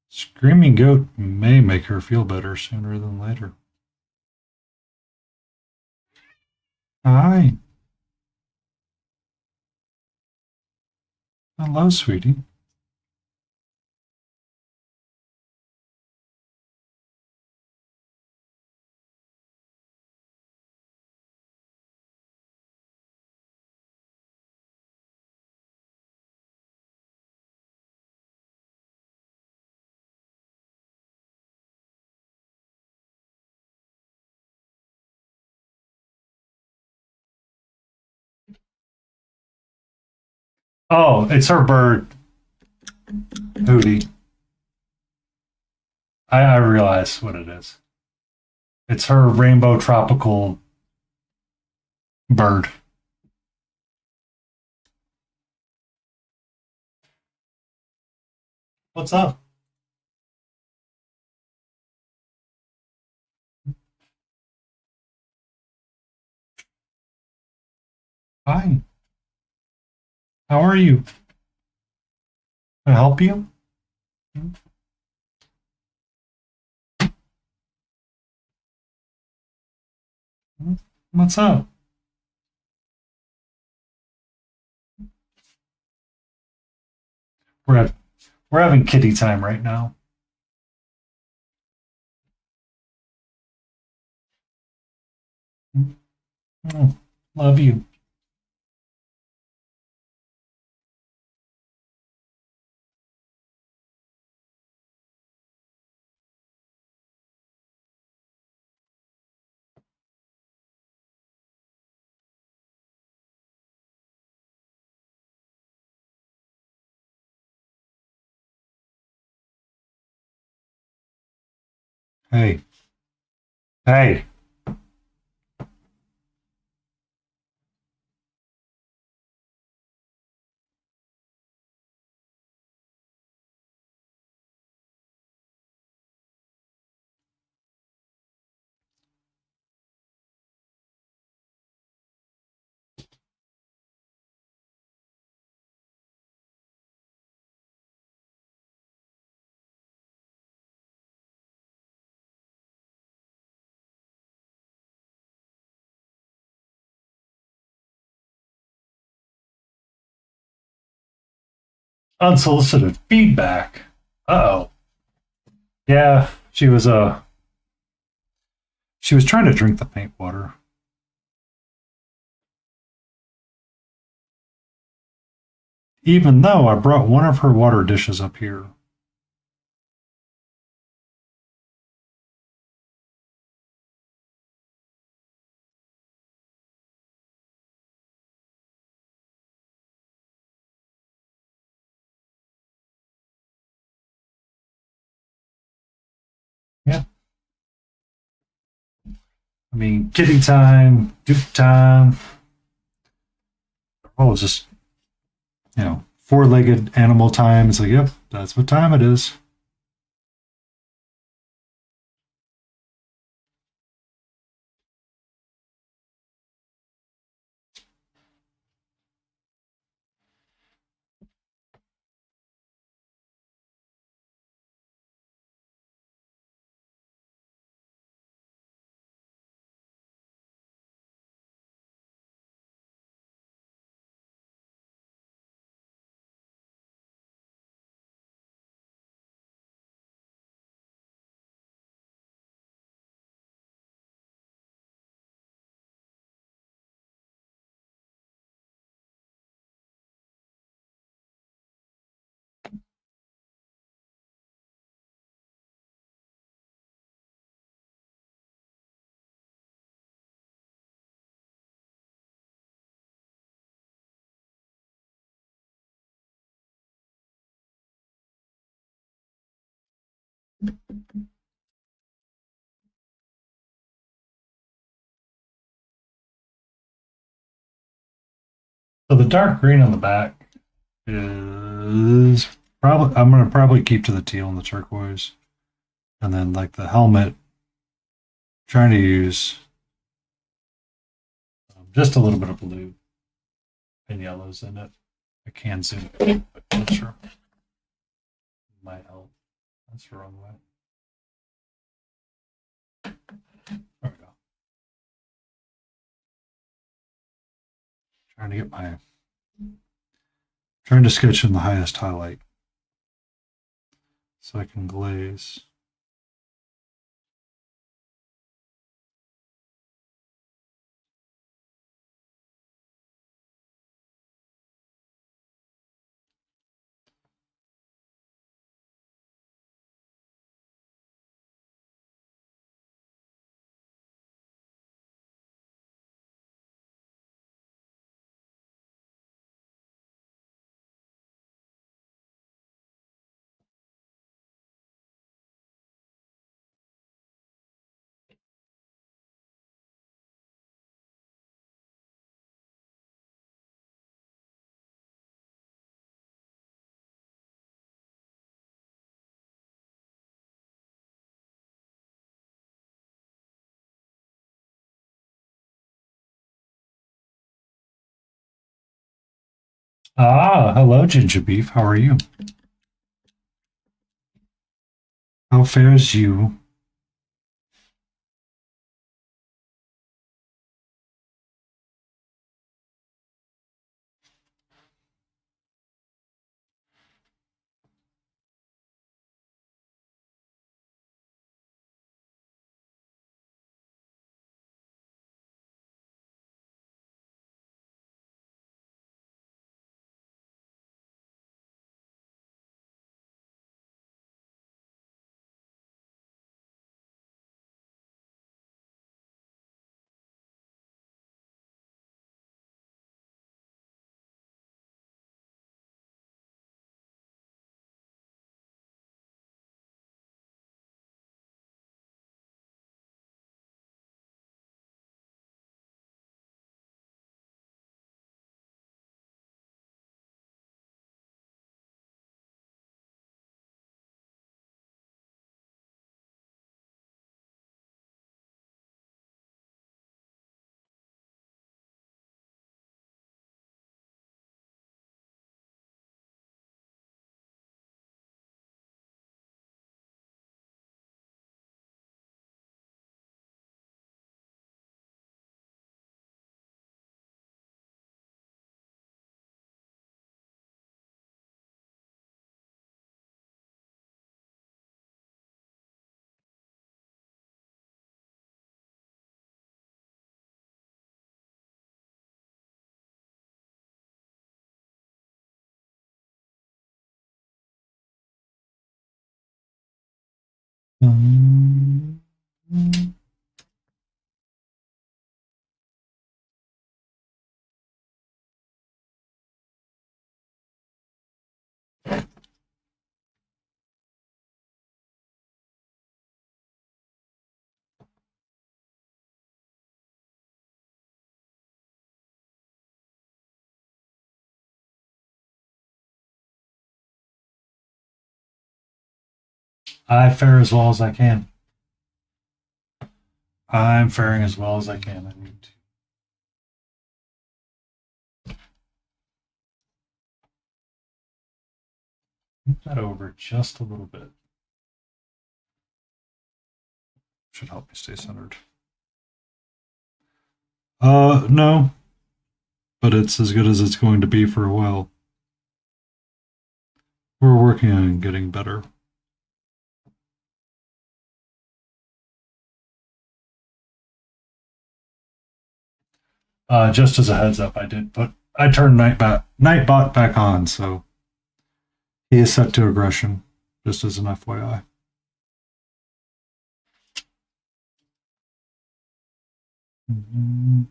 Screaming goat may make her feel better sooner than later. Hi. Hello, sweetie. Oh, it's her bird, Hootie. I realize what it is. It's her rainbow tropical bird. What's up? Hi. How are you? Can I help you? What's up? We're at, we're having kitty time right now. Oh, love you. Hey, hey. Unsolicited feedback. Uh-oh. Yeah, she was trying to drink the paint water. Even though I brought one of her water dishes up here. Yeah. I mean, kitty time, duke time. Oh, it's just, four-legged animal time. It's like, yep, that's what time it is. So the dark green on the back is probably, I'm going to probably keep to the teal and the turquoise. And then like the helmet, trying to use just a little bit of blue and yellows in it. I can zoom it, but closer might help. That's the wrong way. There we go. Trying to get trying to sketch in the highest highlight so I can glaze. Ah, hello, Ginger Beef. How are you? How fares you? I fare as well as I can. I'm faring as well as I can. I need to. Move that over just a little bit. Should help me stay centered. No. But it's as good as it's going to be for a while. We're working on getting better. Just as a heads up, I turned Nightbot back on, so he is set to aggression, just as an FYI. Mm-hmm.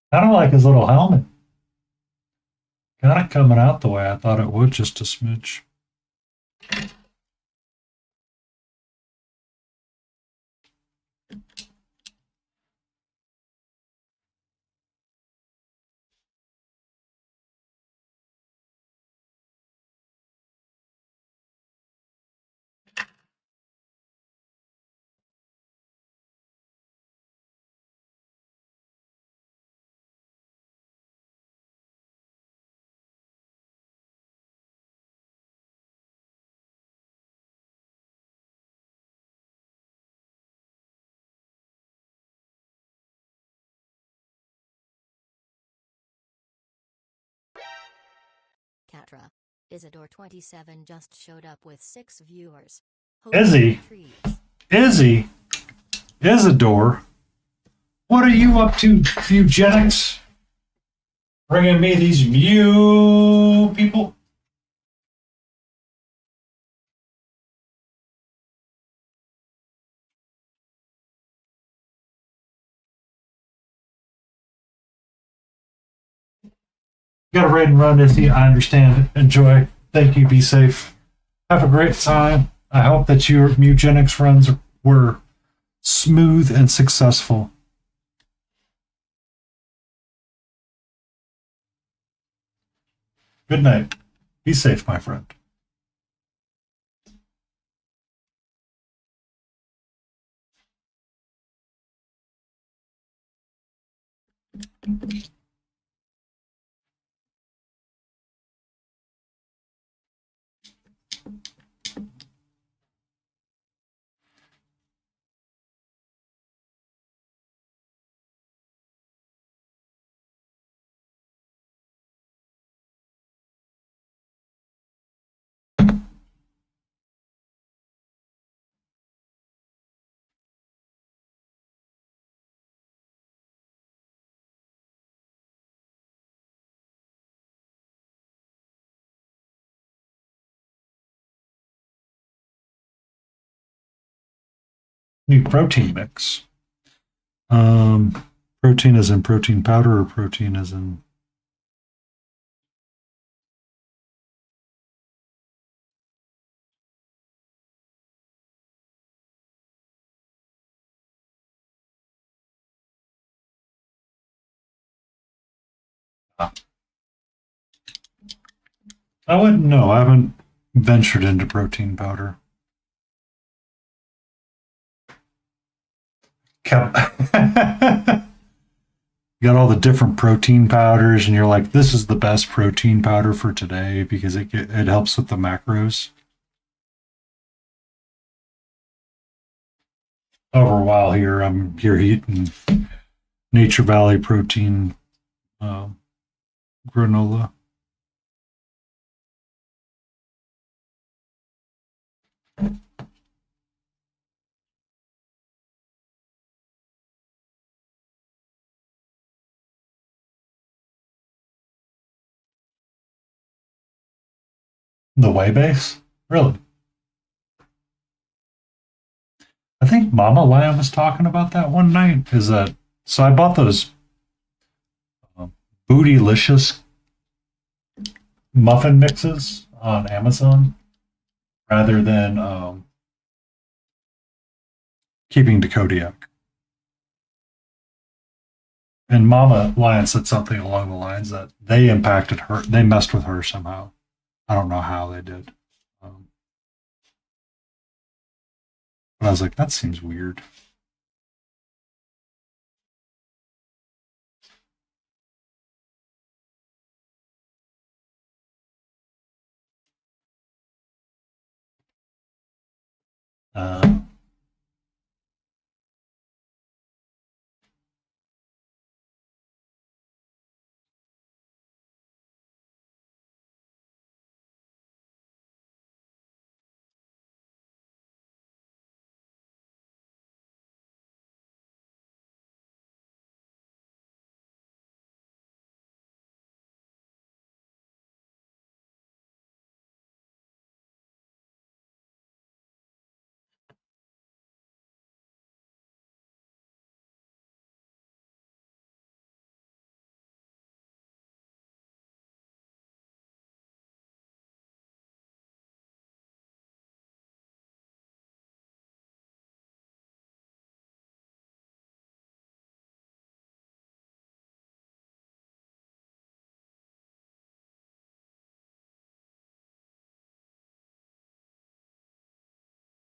I don't like his little helmet. Kind of coming out the way I thought it would, just a smidge. Catra. Isidore 27 just showed up with 6 viewers. Izzy? Izzy? Isidore? What are you up to, eugenics? Bringing me these Mew people? You got to raid and run, Izzy. I understand. Enjoy. Thank you. Be safe. Have a great time. I hope that your Mugenics runs were smooth and successful. Good night. Be safe, my friend. New protein mix. Protein as in protein powder or protein as in. I wouldn't know. I haven't ventured into protein powder. Kept got all the different protein powders, and you're like, this is the best protein powder for today because it helps with the macros. Over a while here, I'm here eating Nature Valley protein granola. The whey base? Really? I think Mama Lamb was talking about that one night. Is that so? I bought those Bootylicious muffin mixes on Amazon rather than keeping to Kodiak. And Mama Lion said something along the lines that they impacted her. They messed with her somehow. I don't know how they did. But I was like, that seems weird. Uh,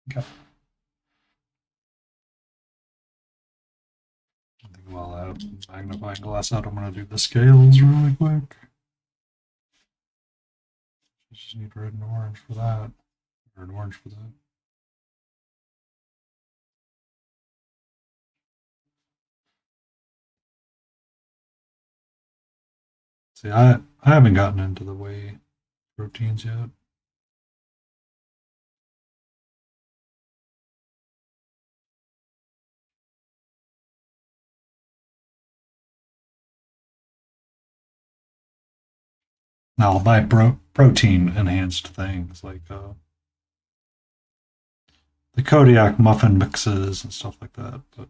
okay. I think while I have the magnifying glass out, I'm going to do the scales really quick. Just need red and orange for that. Red and orange for that. See, I haven't gotten into the whey proteins yet. Now I'll buy protein enhanced things like the Kodiak muffin mixes and stuff like that, but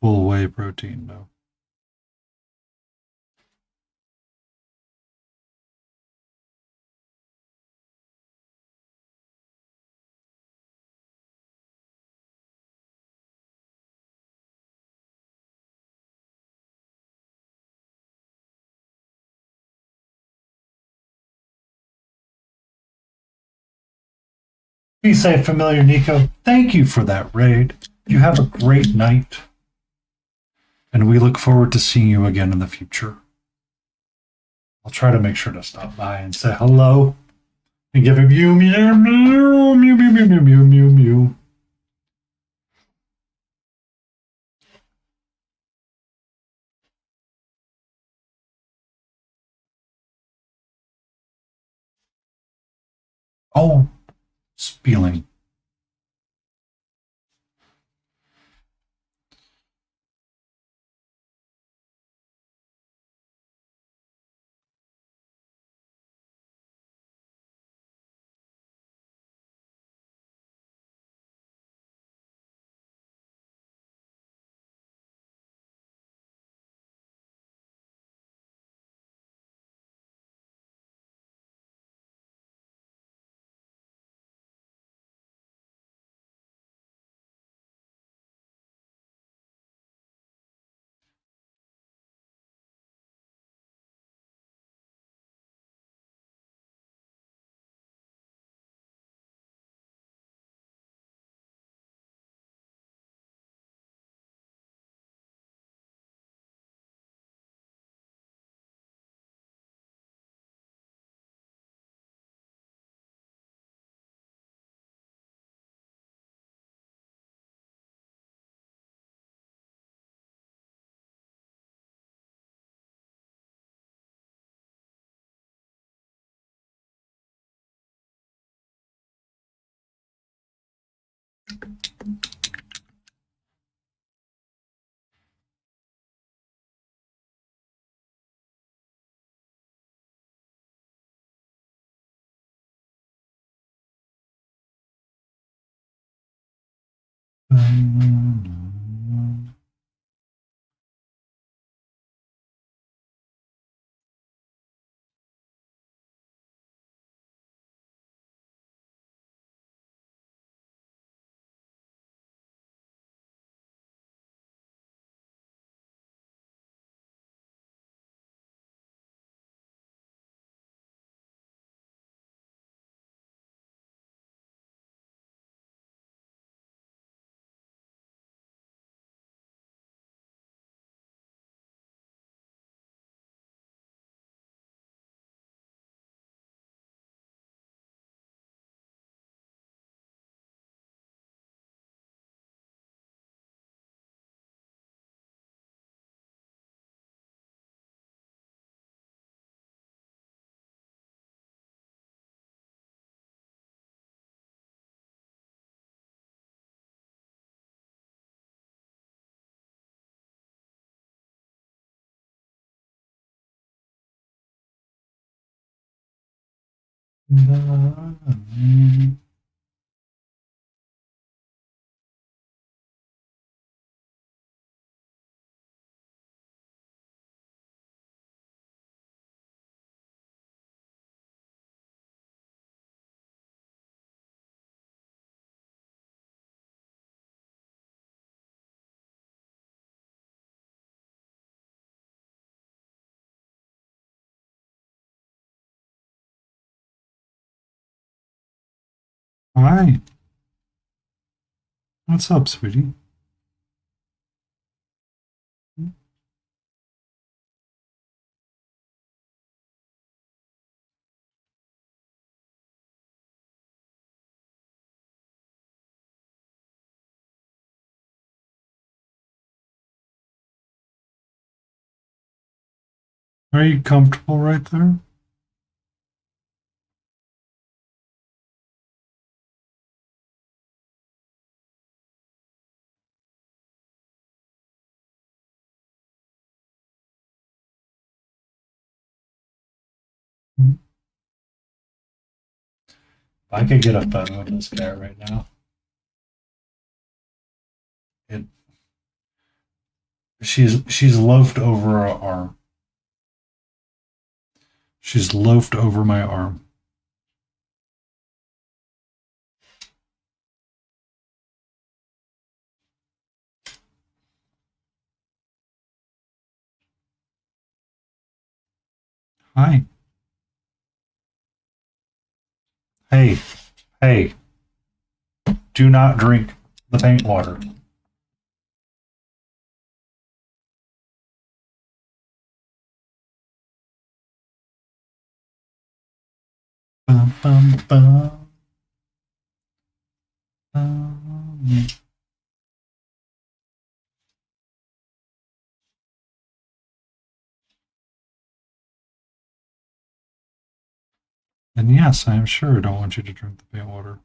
full whey protein, no. Be safe, familiar Nico. Thank you for that raid. You have a great night. And we look forward to seeing you again in the future. I'll try to make sure to stop by and say hello and give him mew, mew, mew, mew, mew, mew, mew, mew, mew, mew. Oh, spieling. Hi. What's up, sweetie? Are you comfortable right there? If I could get a photo of this guy right now. It, she's loafed over her arm. She's loafed over my arm. Hi. Hey, hey, do not drink the paint water. Bum, bum, bum. Bum. And yes, I am sure I don't want you to drink the pale water.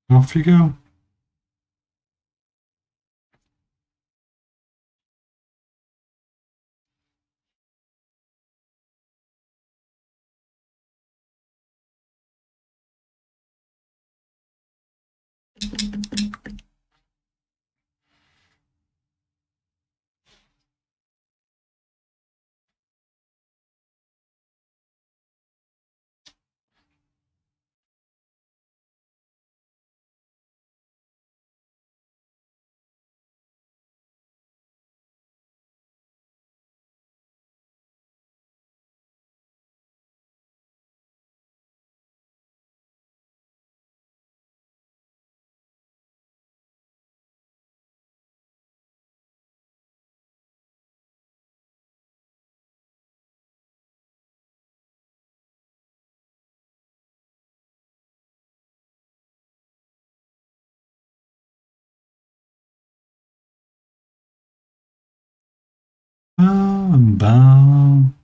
Off you go. Bum, bum.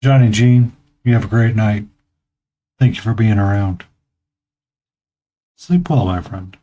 Johnny Jean, you have a great night. Thank you for being around. Sleep well, my friend.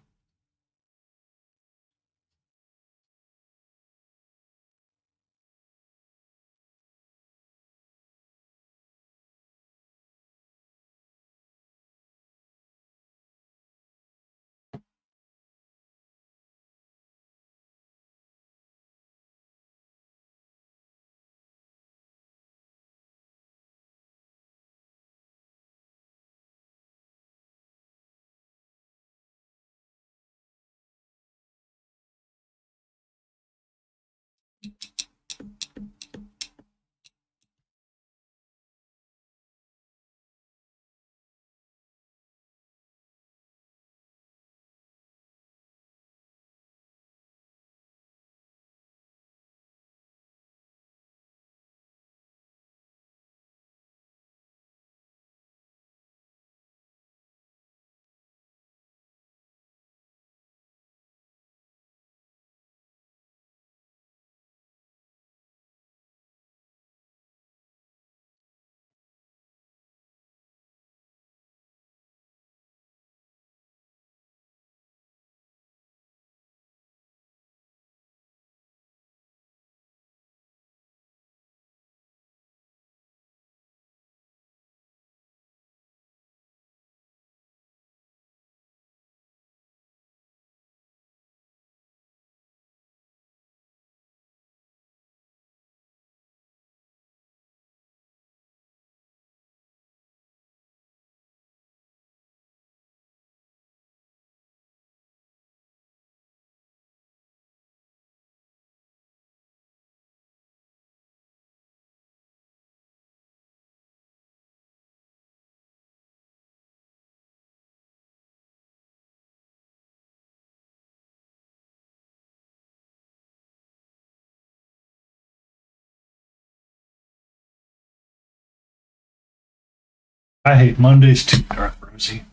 I hate Mondays too, Darth Rosie.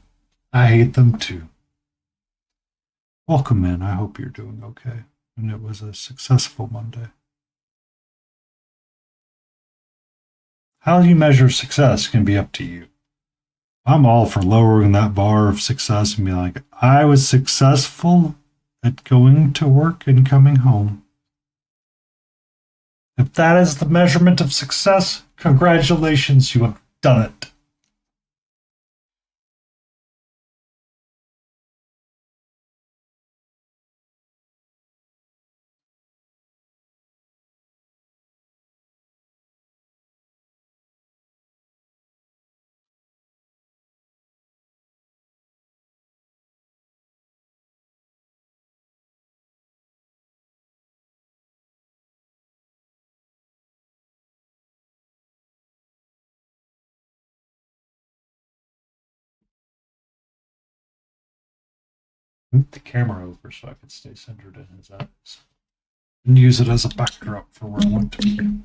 I hate them too. Welcome in. I hope you're doing okay. And it was a successful Monday. How you measure success can be up to you. I'm all for lowering that bar of success and be like, I was successful at going to work and coming home. If that is the measurement of success, congratulations, you have done it. Move the camera over so I can stay centered in his eyes. And use it as a backdrop for where I want to be.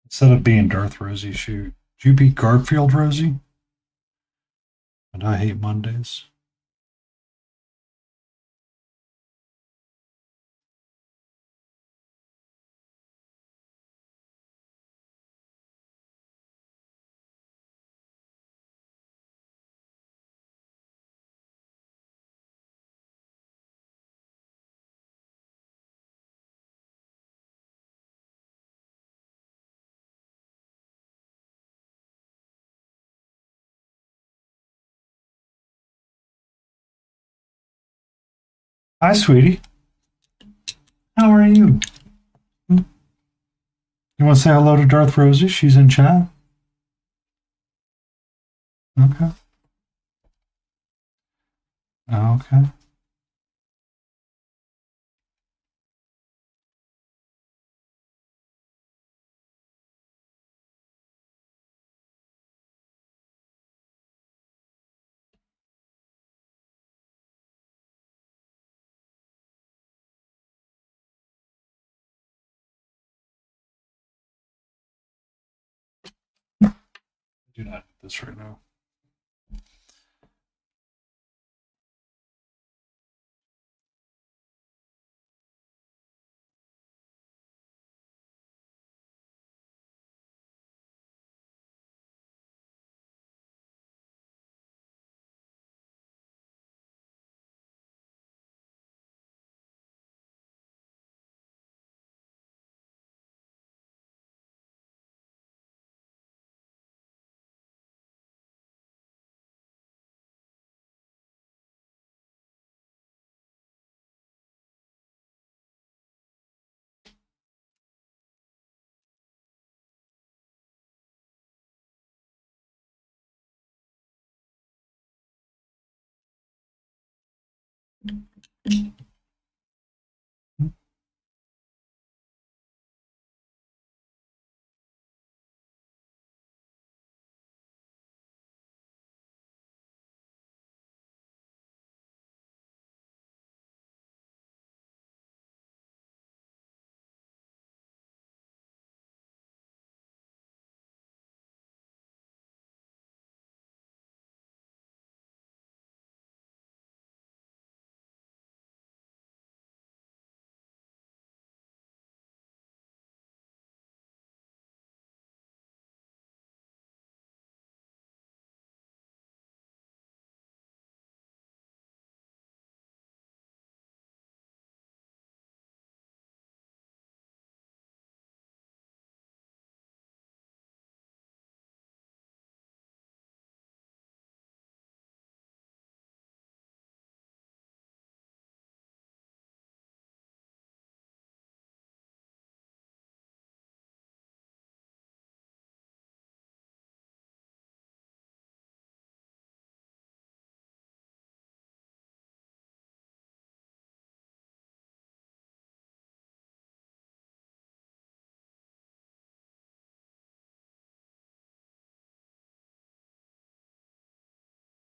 Instead of being Darth Rosie, shoot. Did you beat Garfield Rosie? And I hate Mondays. Hi, sweetie. How are you? You want to say hello to Darth Rosie? She's in chat. Okay. Okay. Do not do this right now.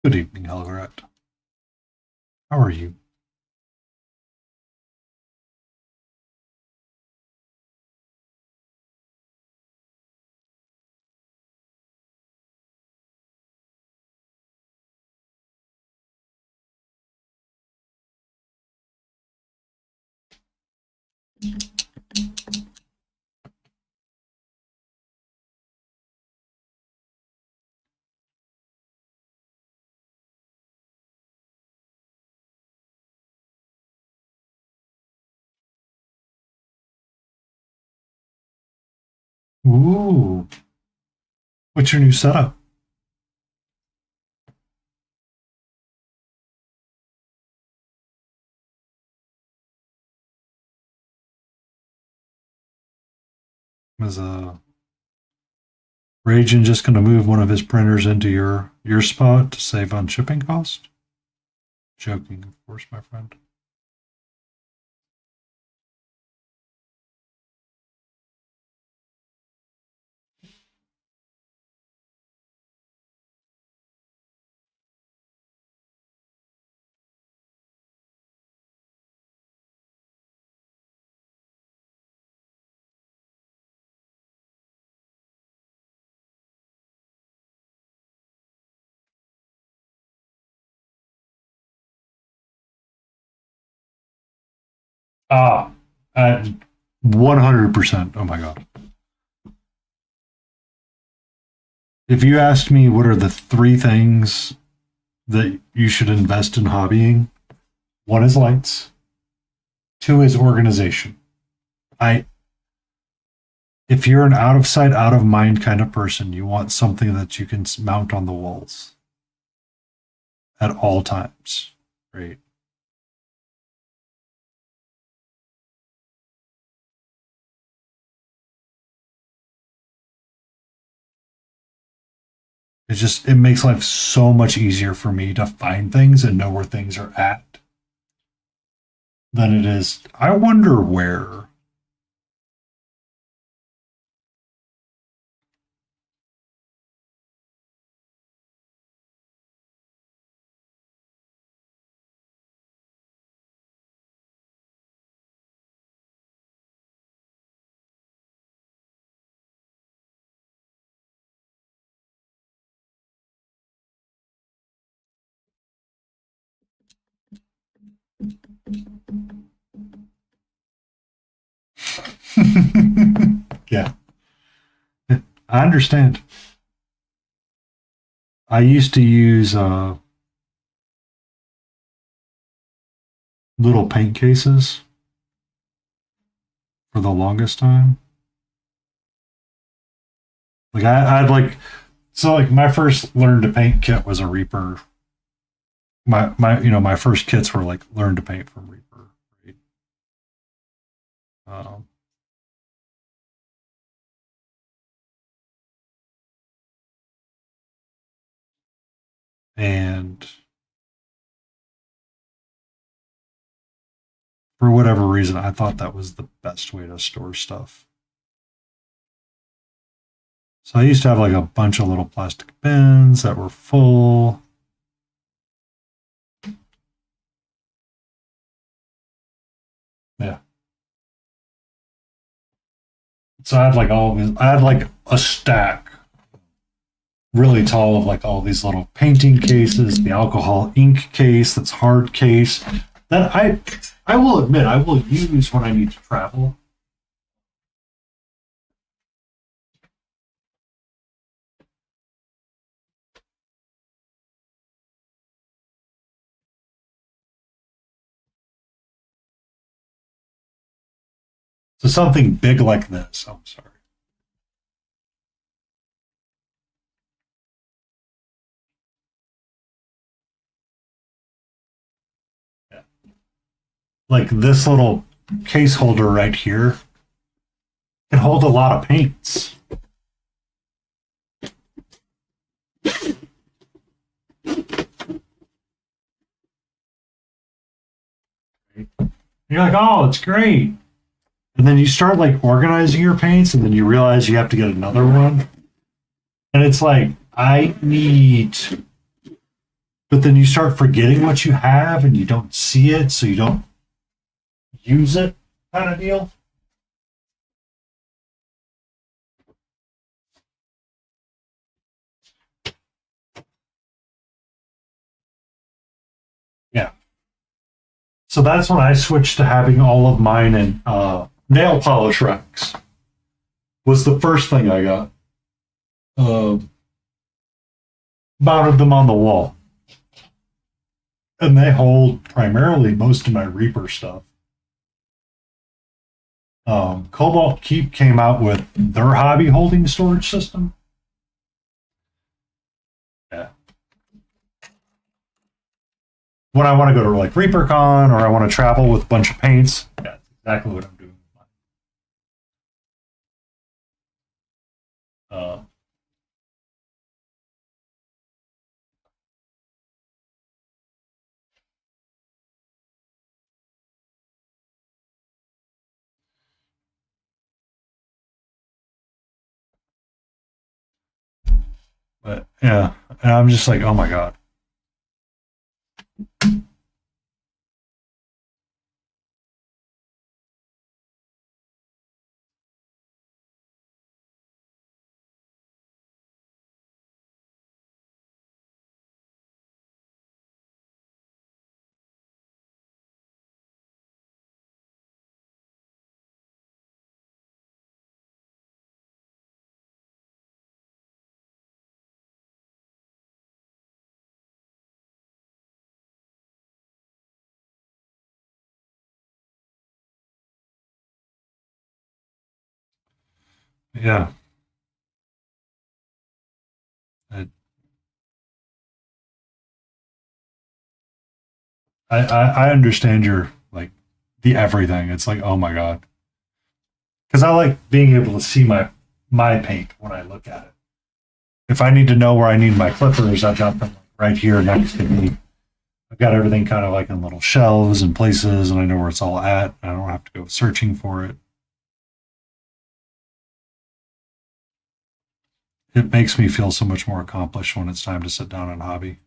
Good evening, Helgarat. How are you? Ooh. What's your new setup? Is Rajan just going to move one of his printers into your spot to save on shipping cost? Joking, of course, my friend. Ah, at 100%. Oh my god. If you asked me what are the three things that you should invest in hobbying, one is lights, two is organization. I If you're an out of sight, out of mind kind of person, you want something that you can mount on the walls at all times, right? It makes life so much easier for me to find things and know where things are at than it is. I wonder where. Yeah, I understand. I used to use little paint cases for the longest time. Like I'd like so like my first learn to paint kit was a Reaper. My first kits were like learn to paint from Reaper. Right? Um, and For whatever reason, I thought that was the best way to store stuff. So I used to have like a bunch of little plastic bins that were full. Yeah. So I had like all these, I had like a stack really tall of like all these little painting cases, the alcohol ink case that's hard case that I will admit I will use when I need to travel. So something big like this. Oh, I'm sorry. Yeah. Like this little case holder right here can hold a lot of paints. You're like, oh, it's great. And then you start like organizing your paints, and then you realize you have to get another one. And it's like, I need. But then you start forgetting what you have and you don't see it, so you don't use it, kind of deal. Yeah. So that's when I switched to having all of mine in nail polish racks. Was the first thing I got. Uh, Mounted them on the wall. And they hold primarily most of my Reaper stuff. Cobalt Keep came out with their hobby holding storage system. Yeah. When I want to go to like ReaperCon or I want to travel with a bunch of paints, yeah, that's exactly what I'm doing. Uh, but yeah, and I'm just like, oh my god. Yeah, I, I understand your like the everything. It's like, oh my god, because I like being able to see my paint when I look at it. If I need to know where I need my clippers, I got them right here next to me. I've got everything kind of like in little shelves and places, and I know where it's all at. I don't have to go searching for it. It makes me feel so much more accomplished when it's time to sit down and hobby.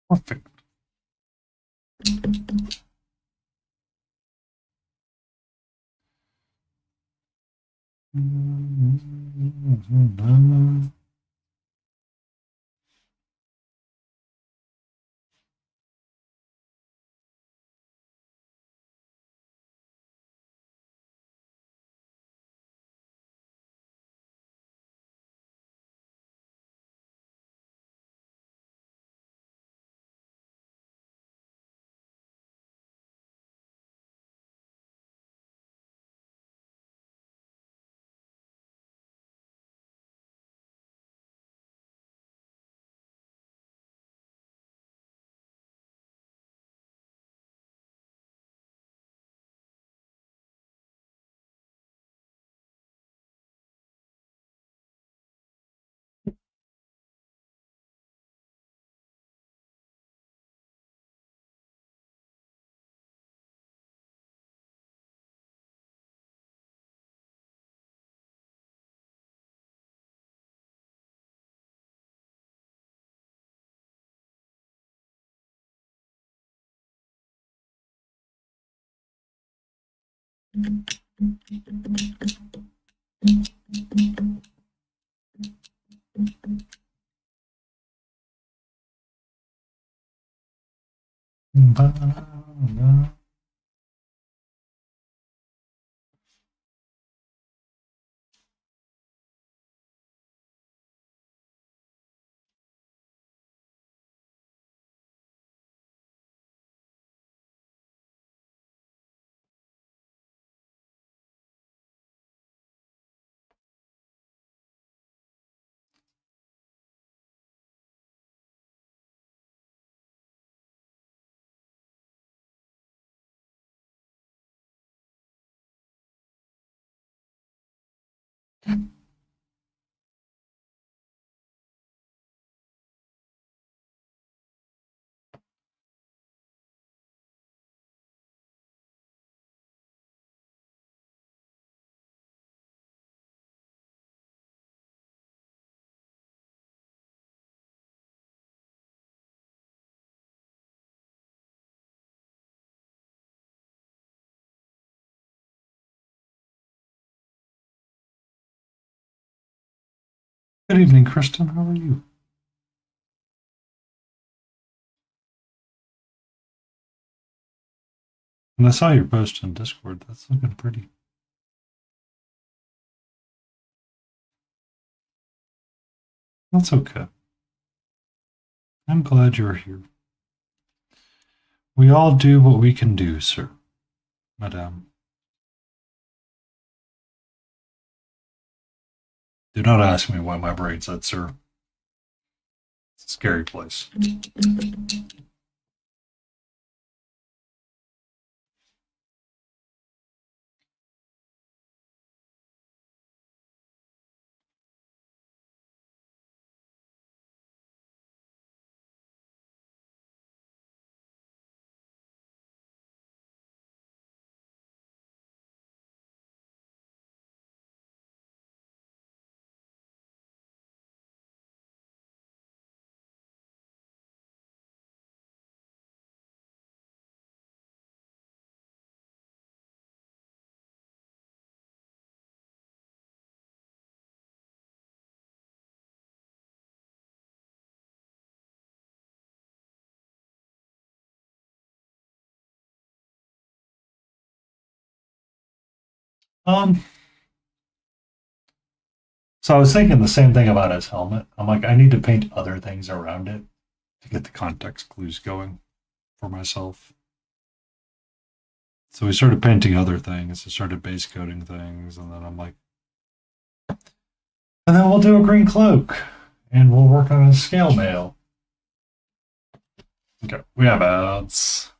Perfect. Good evening, Kristen. How are you? And I saw your post on Discord. That's looking pretty. That's okay. I'm glad you're here. We all do what we can do, sir, madame. Do not ask me why my brain said, sir. It's a scary place. Um, so I was thinking the same thing about his helmet. I'm like, I need to paint other things around it to get the context clues going for myself. So we started painting other things. I started base coating things, and then I'm like, and then we'll do a green cloak, and we'll work on a scale mail. Okay, we have ads.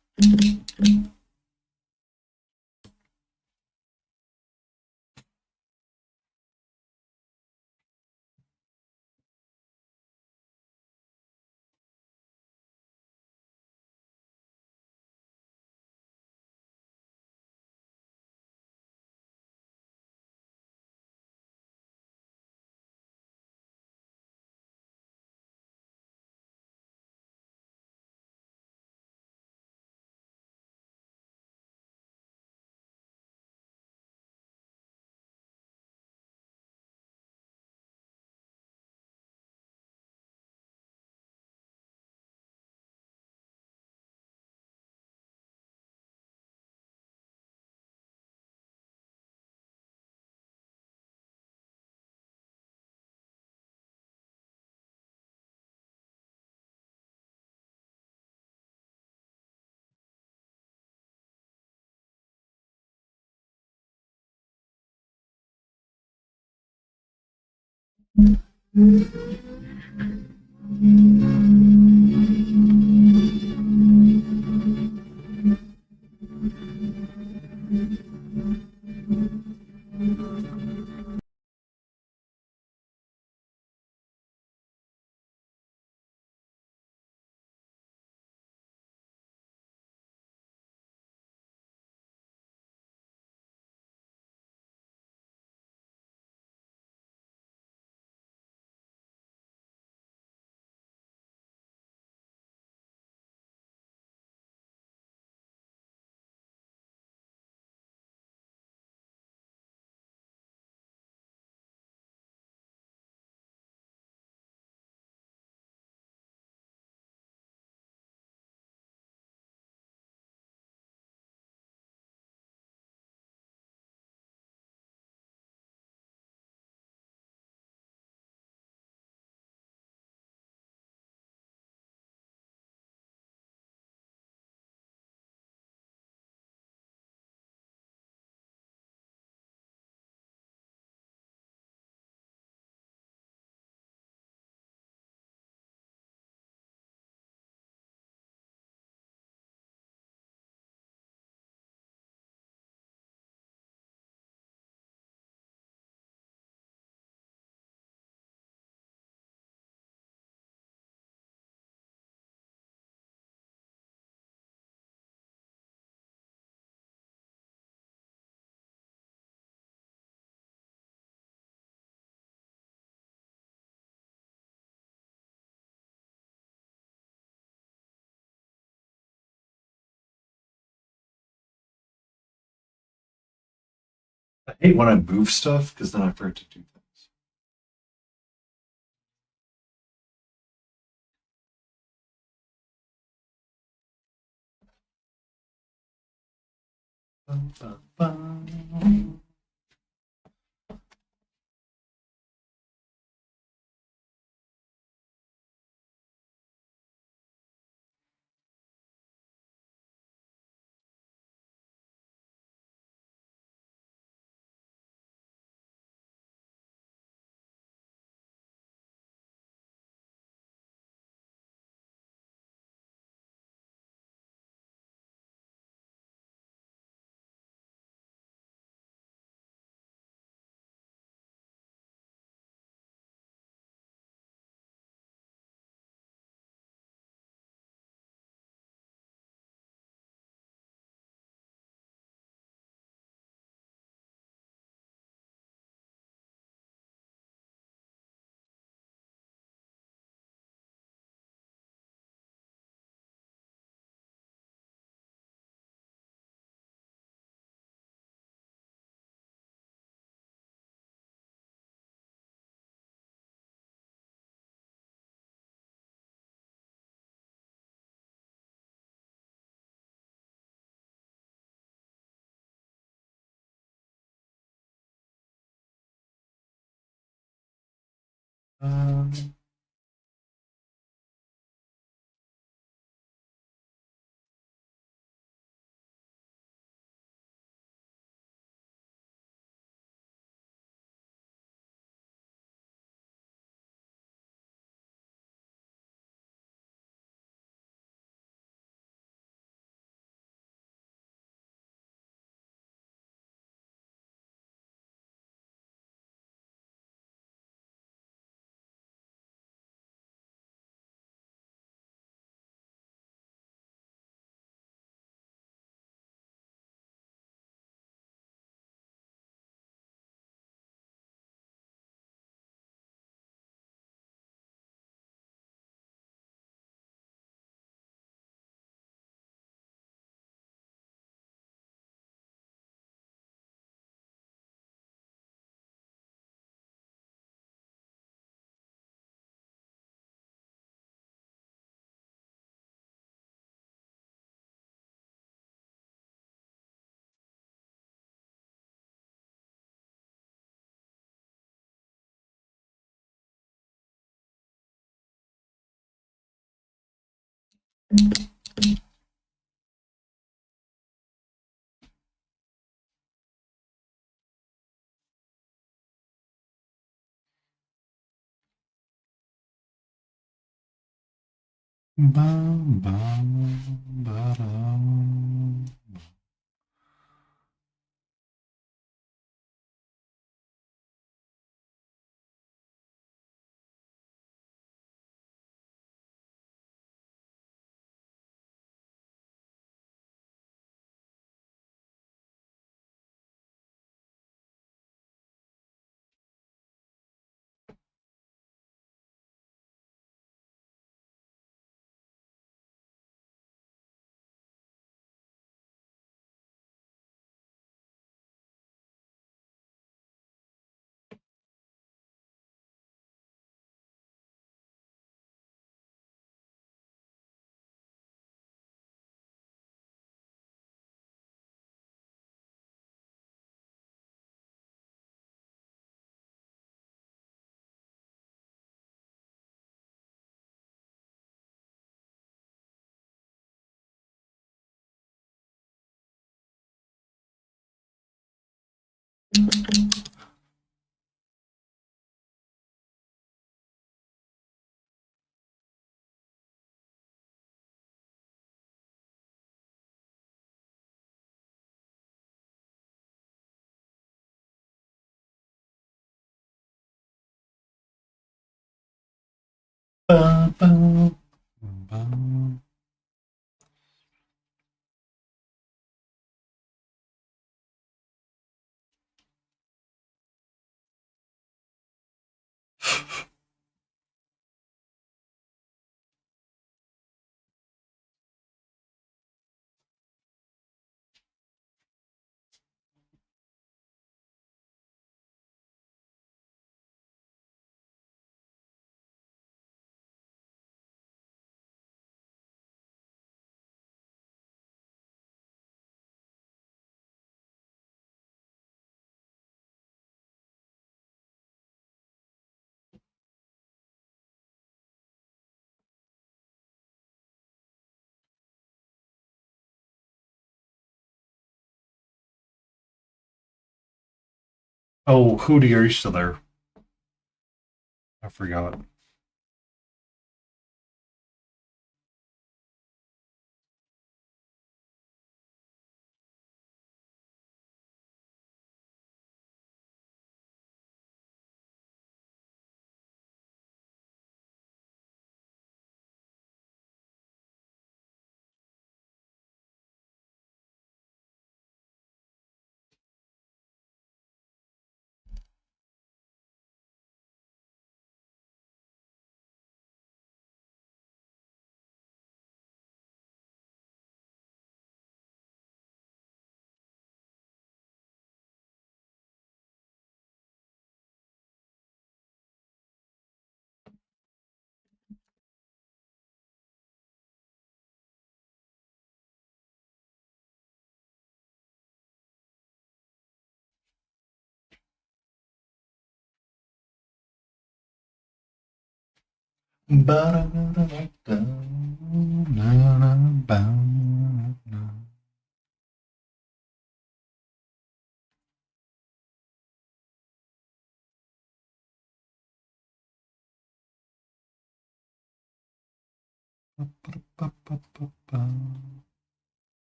I hate when I move stuff because then I forget to do things. Bum, bum, bum. Um, bum, bum, ba-dum. Bum, bum, bum. Oh, Hootie, are you still there? I forgot.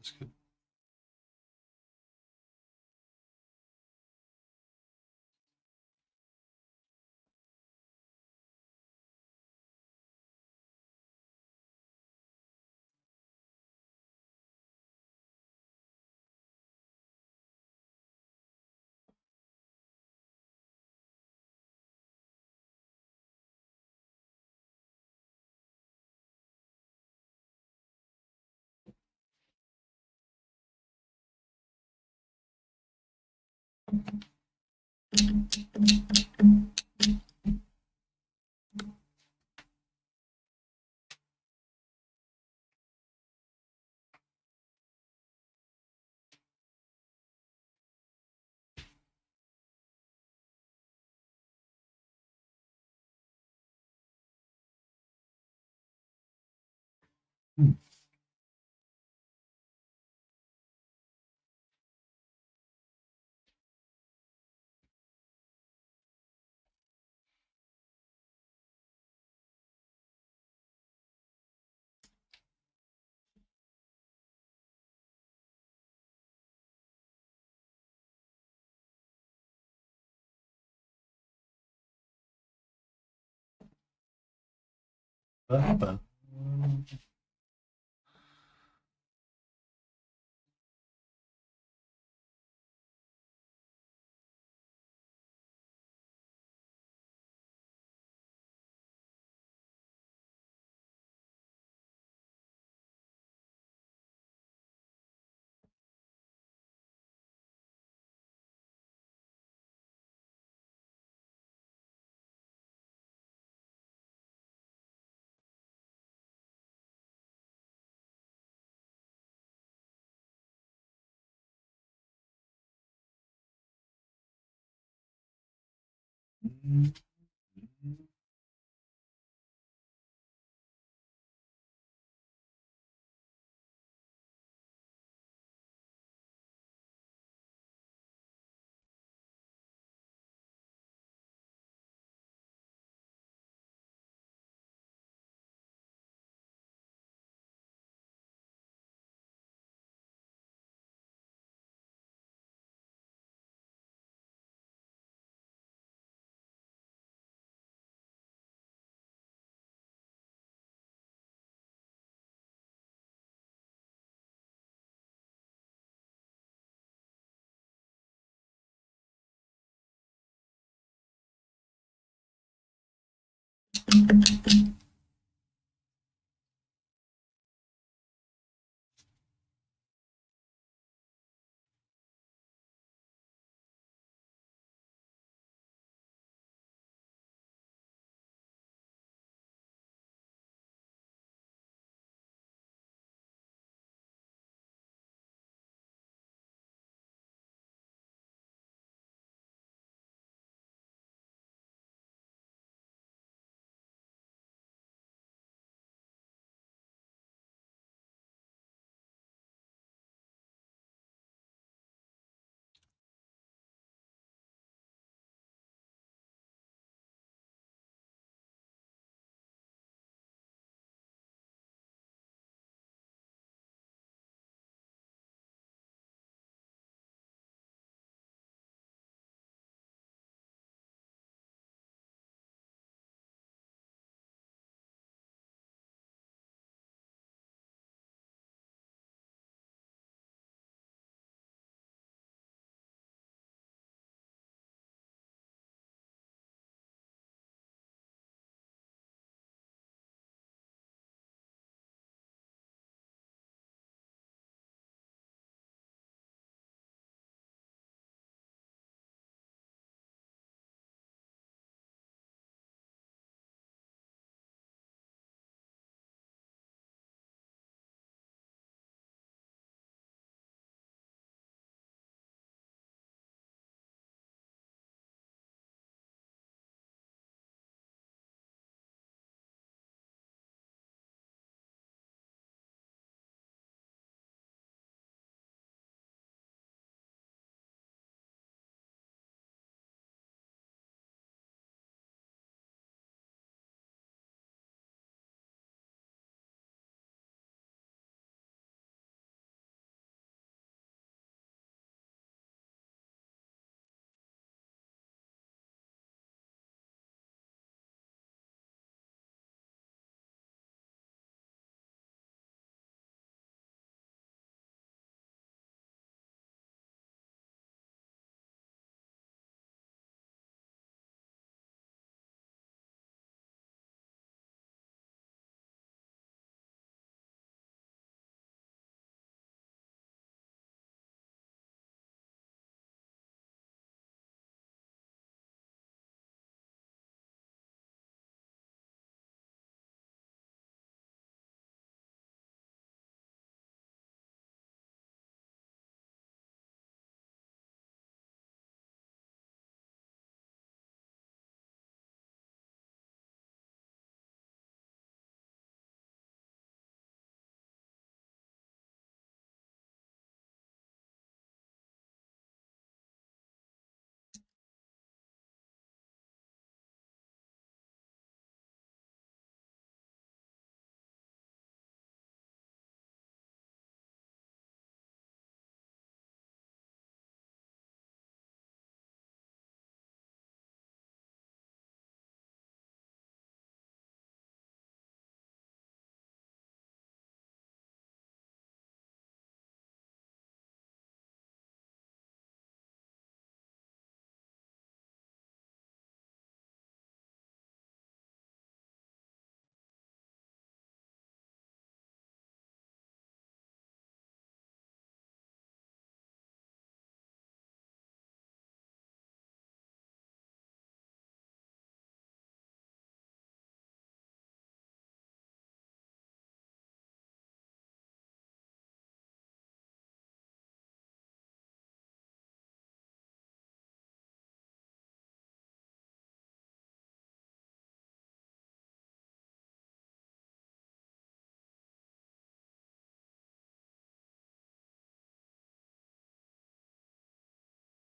That's good.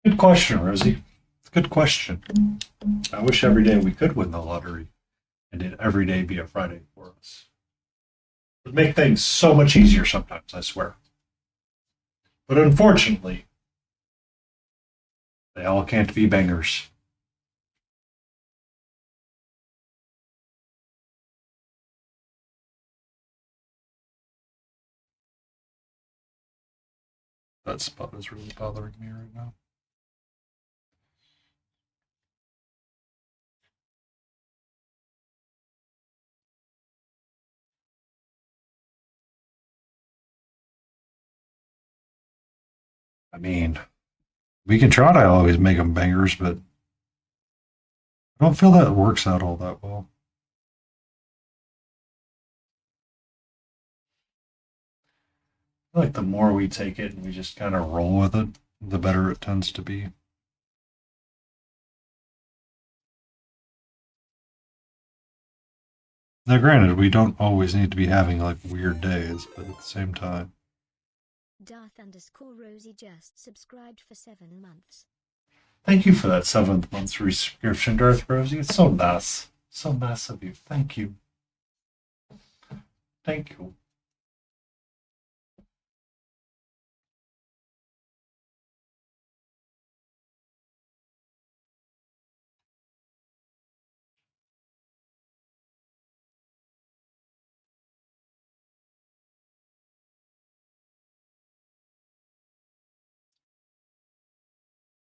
Good question, Rosie. Good question. I wish every day we could win the lottery and it every day be a Friday for us. It would make things so much easier sometimes, I swear. But unfortunately, they all can't be bangers. That spot is really bothering me right now. I mean, we can try to always make them bangers, but I don't feel that works out all that well. I feel like the more we take it and we just kind of roll with it, the better it tends to be. Now, granted, we don't always need to be having like weird days, but at the same time. Darth_Rosie just subscribed for 7 months. Thank you for that 7th month subscription, Darth Rosie. It's so nice. So nice of you. Thank you. Thank you.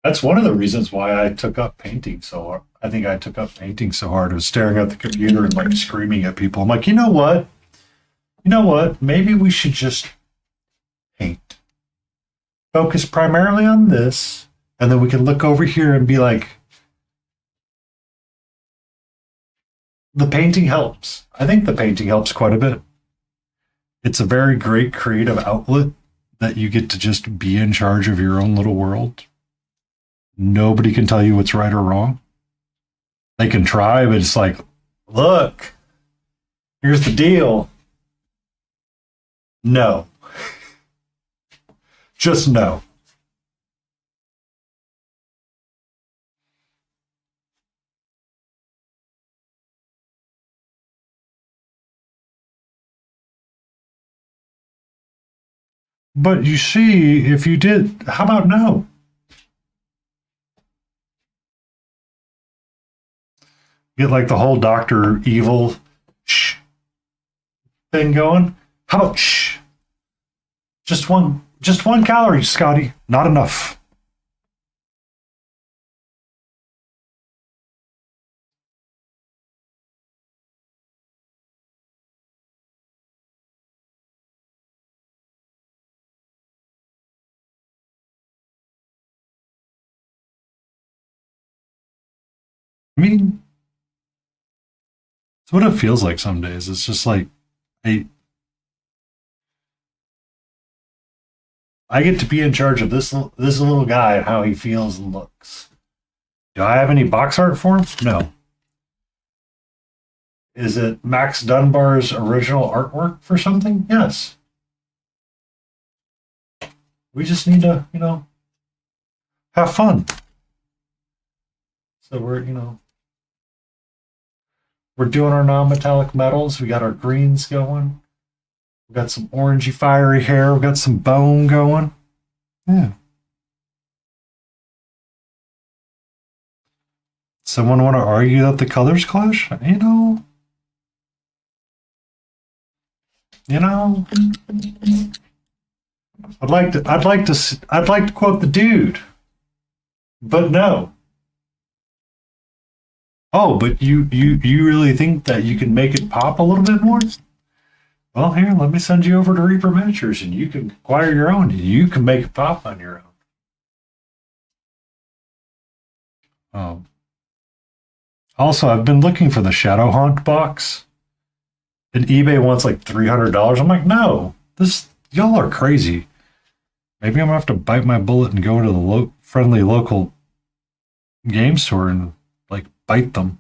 That's one of the reasons why I took up painting so hard. I think I took up painting so hard. I was staring at the computer and like screaming at people. I'm like, you know what? You know what? Maybe we should just paint. Focus primarily on this, and then we can look over here and be like, the painting helps. I think the painting helps quite a bit. It's a very great creative outlet that you get to just be in charge of your own little world. Nobody can tell you what's right or wrong. They can try, but it's like, look, here's the deal. No. Just no. But you see, if you did, how about no? Get like the whole Dr. Evil shh thing going. How about shh? Just one calorie, Scotty. Not enough. I mean, it's what it feels like some days. It's just like I get to be in charge of this little guy and how he feels and looks. Do I have any box art for him? No. Is it Max Dunbar's original artwork for something? Yes. We just need to, have fun. So we're doing our non-metallic metals. We got our greens going. We got some orangey fiery hair. We got some bone going. Yeah. Someone want to argue that the colors clash? You know. I'd like to quote the dude, but no. Oh, but you really think that you can make it pop a little bit more? Well, here, let me send you over to Reaper Miniatures, and you can acquire your own. And you can make it pop on your own. Also, I've been looking for the Shadow Haunt box, and eBay wants like $300. I'm like, no, y'all are crazy. Maybe I'm gonna have to bite my bullet and go to the friendly local game store and like bite them.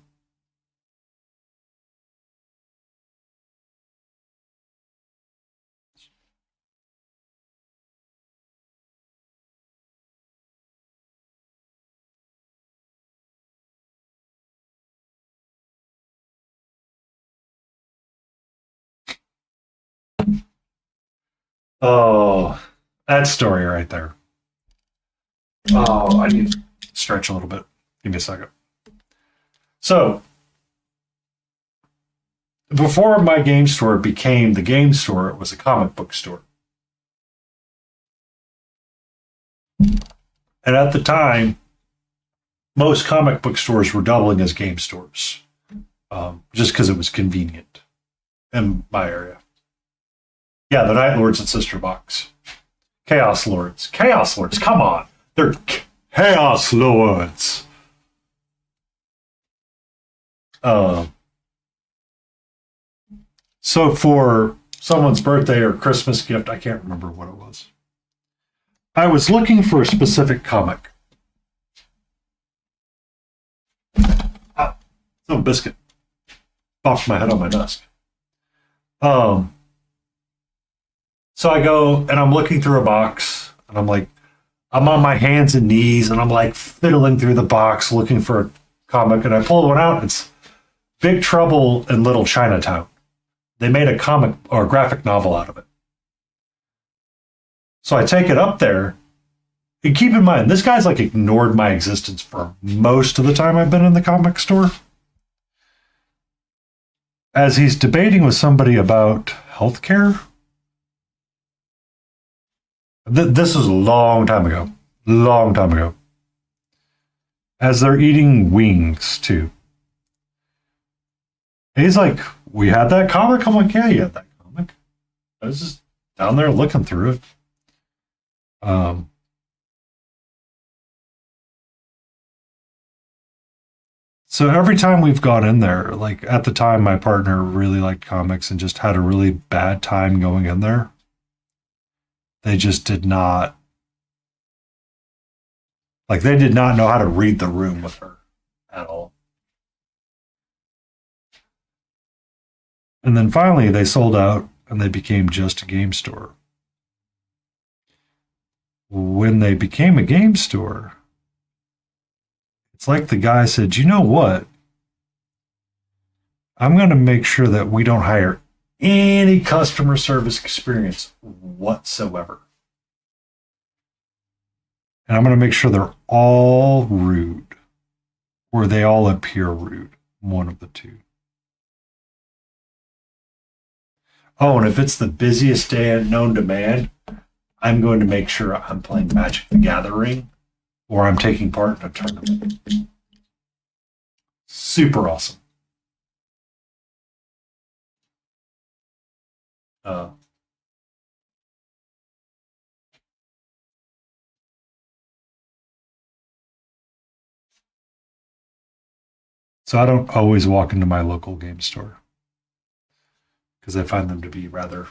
Oh, that story right there. Oh, I need to stretch a little bit. Give me a second. So, before my game store became the game store, it was a comic book store. And at the time, most comic book stores were doubling as game stores, just because it was convenient in my area. Yeah, the Night Lords and Sister Box. Chaos Lords. Chaos Lords, come on. They're Chaos Lords. Um, so for someone's birthday or Christmas gift, I can't remember what it was. I was looking for a specific comic. Ah, some biscuit bopped my head on my desk. So I go and I'm looking through a box and I'm like, I'm on my hands and knees and I'm like fiddling through the box looking for a comic and I pull one out. It's Big Trouble in Little Chinatown. They made a comic or a graphic novel out of it. So I take it up there. And keep in mind, this guy's like ignored my existence for most of the time I've been in the comic store. As he's debating with somebody about healthcare. This was a long time ago. Long time ago. As they're eating wings, too. And he's like, we had that comic? I'm like, yeah, you had that comic. I was just down there looking through it. So every time we've gone in there, like at the time, my partner really liked comics and just had a really bad time going in there. They just did not, like, they did not know how to read the room with her at all. And then finally, they sold out and they became just a game store. When they became a game store, it's like the guy said, you know what? I'm going to make sure that we don't hire any customer service experience whatsoever. And I'm going to make sure they're all rude or they all appear rude. One of the two. Oh, and if it's the busiest day known to man, I'm going to make sure I'm playing Magic the Gathering or I'm taking part in a tournament. Super awesome. Uh, so I don't always walk into my local game store because I find them to be rather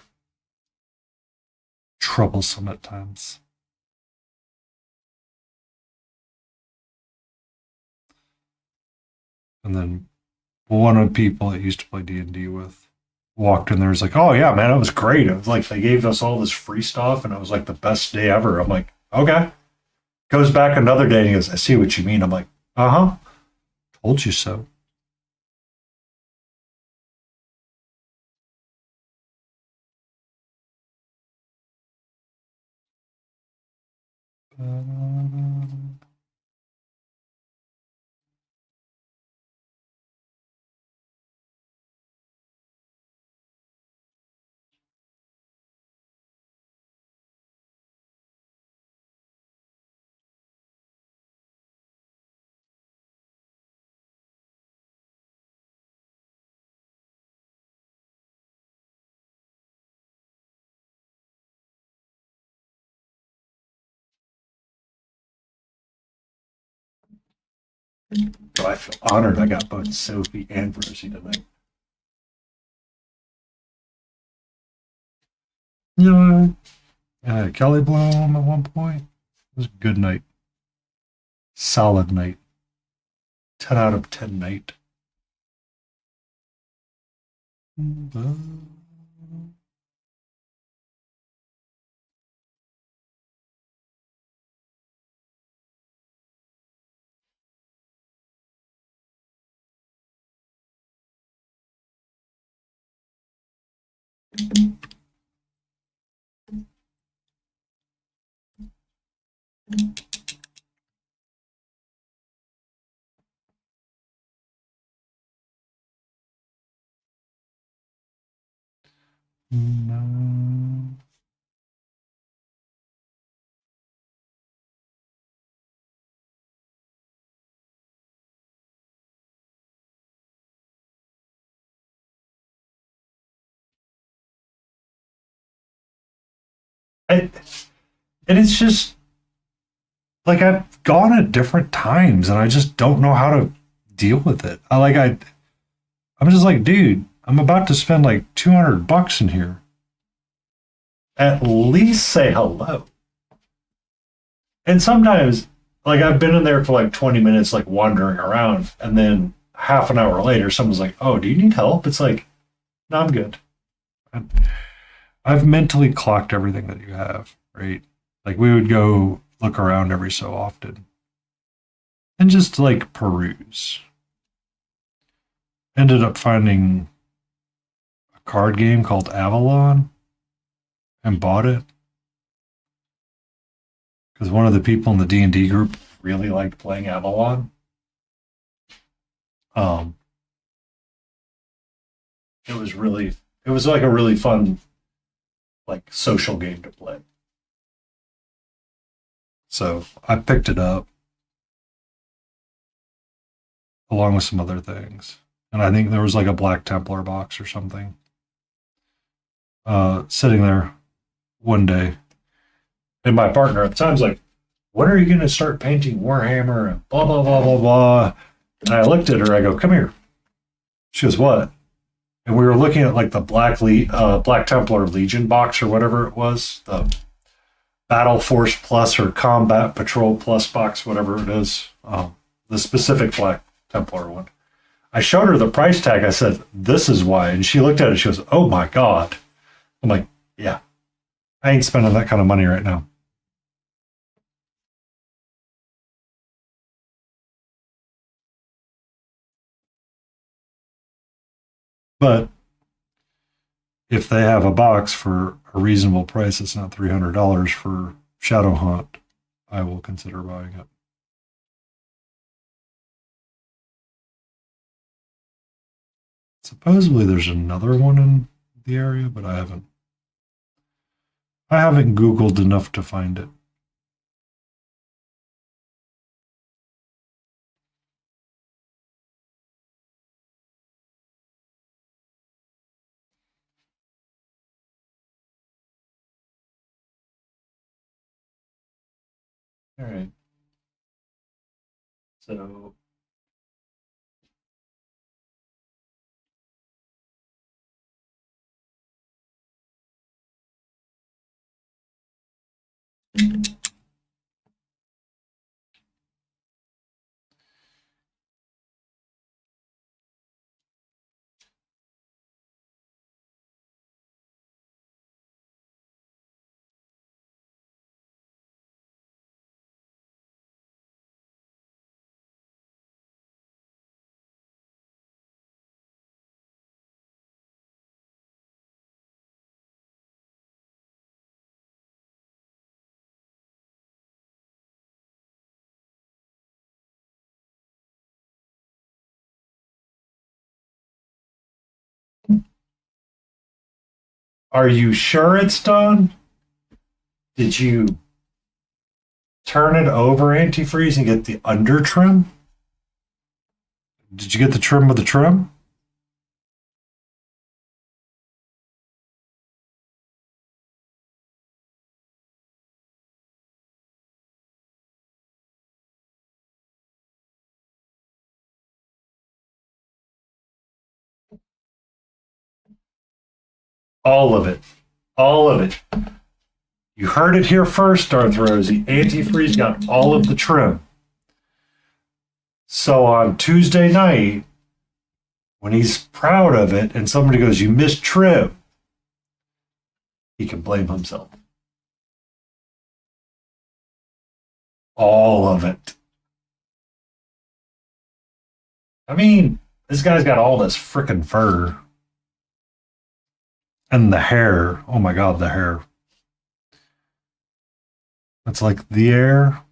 troublesome at times. And then one of the people that used to play D&D with walked in there, was like, oh yeah, man, it was great. It was like they gave us all this free stuff and it was like the best day ever. I'm like, okay. Goes back another day and he goes, I see what you mean. I'm like, uh-huh. Told you so. So I feel honored I got both Sophie and Rosie tonight. Yeah. Kelly Bloom at one point. It was a good night. Solid night. 10 out of 10 night. No. I, and it's just like I've gone at different times and I just don't know how to deal with it. I'm just like, dude, I'm about to spend like $200 in here. At least say hello. And sometimes, like, I've been in there for like 20 minutes, like wandering around, and then half an hour later, someone's like, "Oh, do you need help?" It's like, no, I'm good. I've mentally clocked everything that you have, right? Like, we would go look around every so often and just like peruse. Ended up finding a card game called Avalon and bought it because one of the people in the D&D group really liked playing Avalon. Um, it was like a really fun, like, social game to play. So I picked it up along with some other things. And I think there was like a Black Templar box or something sitting there one day. And my partner at the time's like, when are you going to start painting Warhammer and blah, blah, blah, blah, blah. And I looked at her, I go, come here. She goes, what? And we were looking at like the Black Templar Legion box or whatever it was, the Battle Force Plus or Combat Patrol Plus box, whatever it is, the specific Black Templar one. I showed her the price tag. I said, this is why. And she looked at it. She goes, oh my God. I'm like, yeah, I ain't spending that kind of money right now. But if they have a box for a reasonable price, it's not $300 for Shadow Hunt, I will consider buying it. Supposedly there's another one in the area, but I haven't Googled enough to find it. All right. So are you sure it's done? Did you turn it over antifreeze and get the under trim? Did you get the trim with the trim? All of it. All of it. You heard it here first, Darth Rosie. Antifreeze got all of the trim. So on Tuesday night, when he's proud of it and somebody goes, you missed trim, he can blame himself. All of it. I mean, this guy's got all this frickin' fur. And the hair. Oh my God, the hair. It's like the air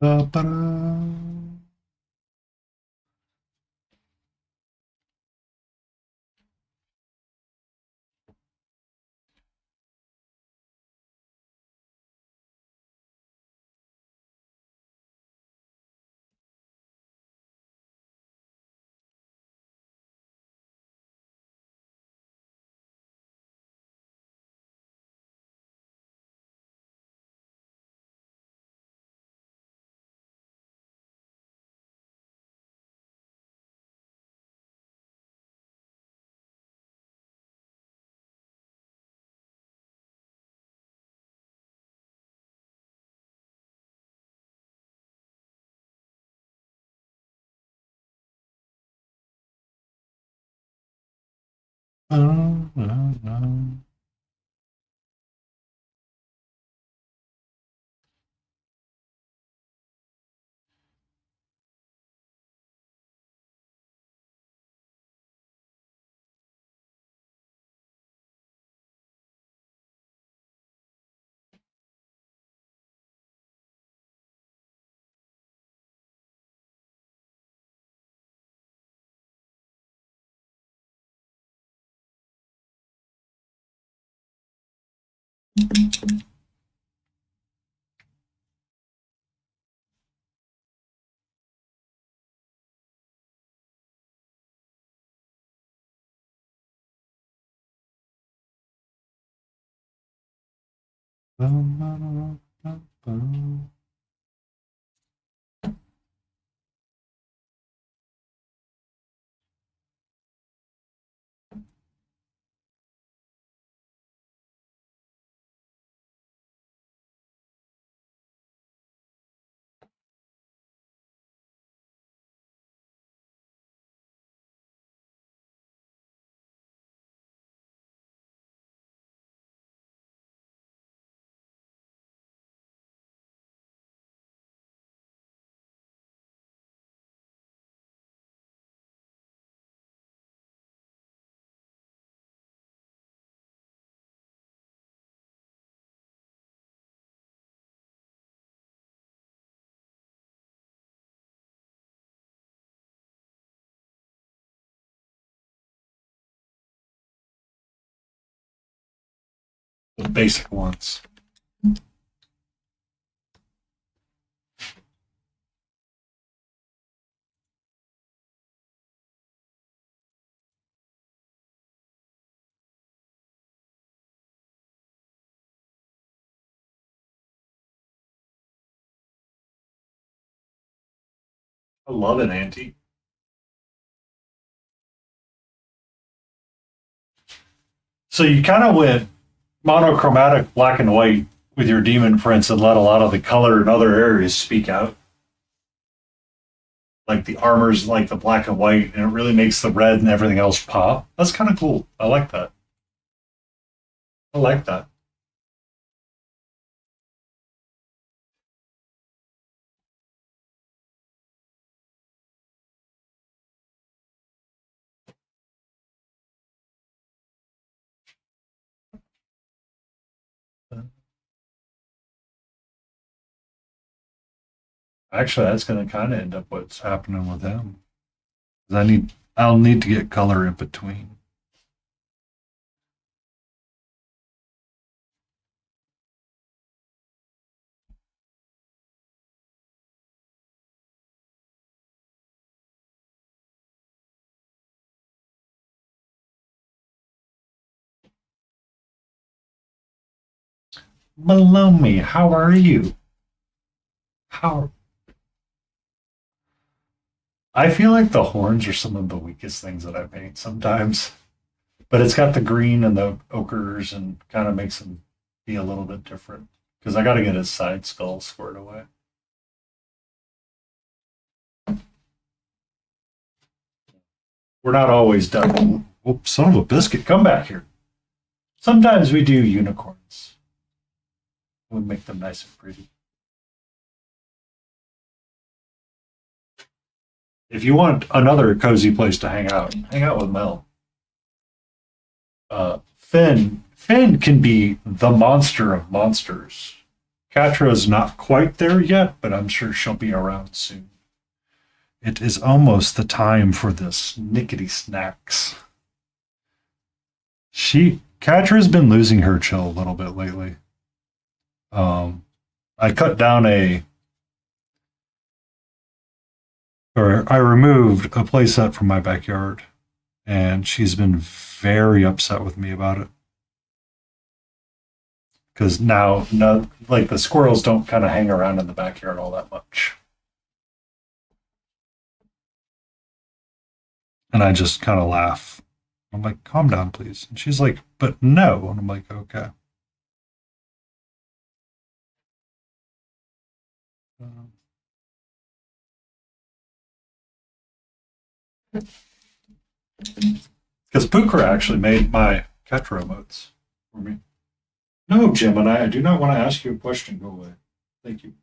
Ba-ba-da. The basic ones. I love it, Auntie. So you kind of went monochromatic black and white with your demon prints and let a lot of the color in other areas speak out. Like the armor's like the black and white, and it really makes the red and everything else pop. That's kind of cool. I like that. I like that. Actually, that's going to kind of end up what's happening with him. I'll need to get color in between. Malone, how are you? How I feel like the horns are some of the weakest things that I paint sometimes, but it's got the green and the ochres and kind of makes them be a little bit different because I got to get his side skull squared away. We're not always done. Whoops, son of a biscuit, come back here. Sometimes we do unicorns. We make them nice and pretty. If you want another cozy place to hang out with Mel. Finn can be the monster of monsters Katra is not quite there yet, but I'm sure she'll be around soon. It is almost the time for the snickety snacks. Katra's been losing her chill a little bit lately. I cut down I removed a playset from my backyard, and she's been very upset with me about it. Because now, no, like the squirrels don't kind of hang around in the backyard all that much. And I just kind of laugh. I'm like, calm down, please. And she's like, but no. And I'm like, okay. Because Pukra actually made my Ketra emotes for me. No, Gemini, I do not want to ask you a question. Go away. Thank you.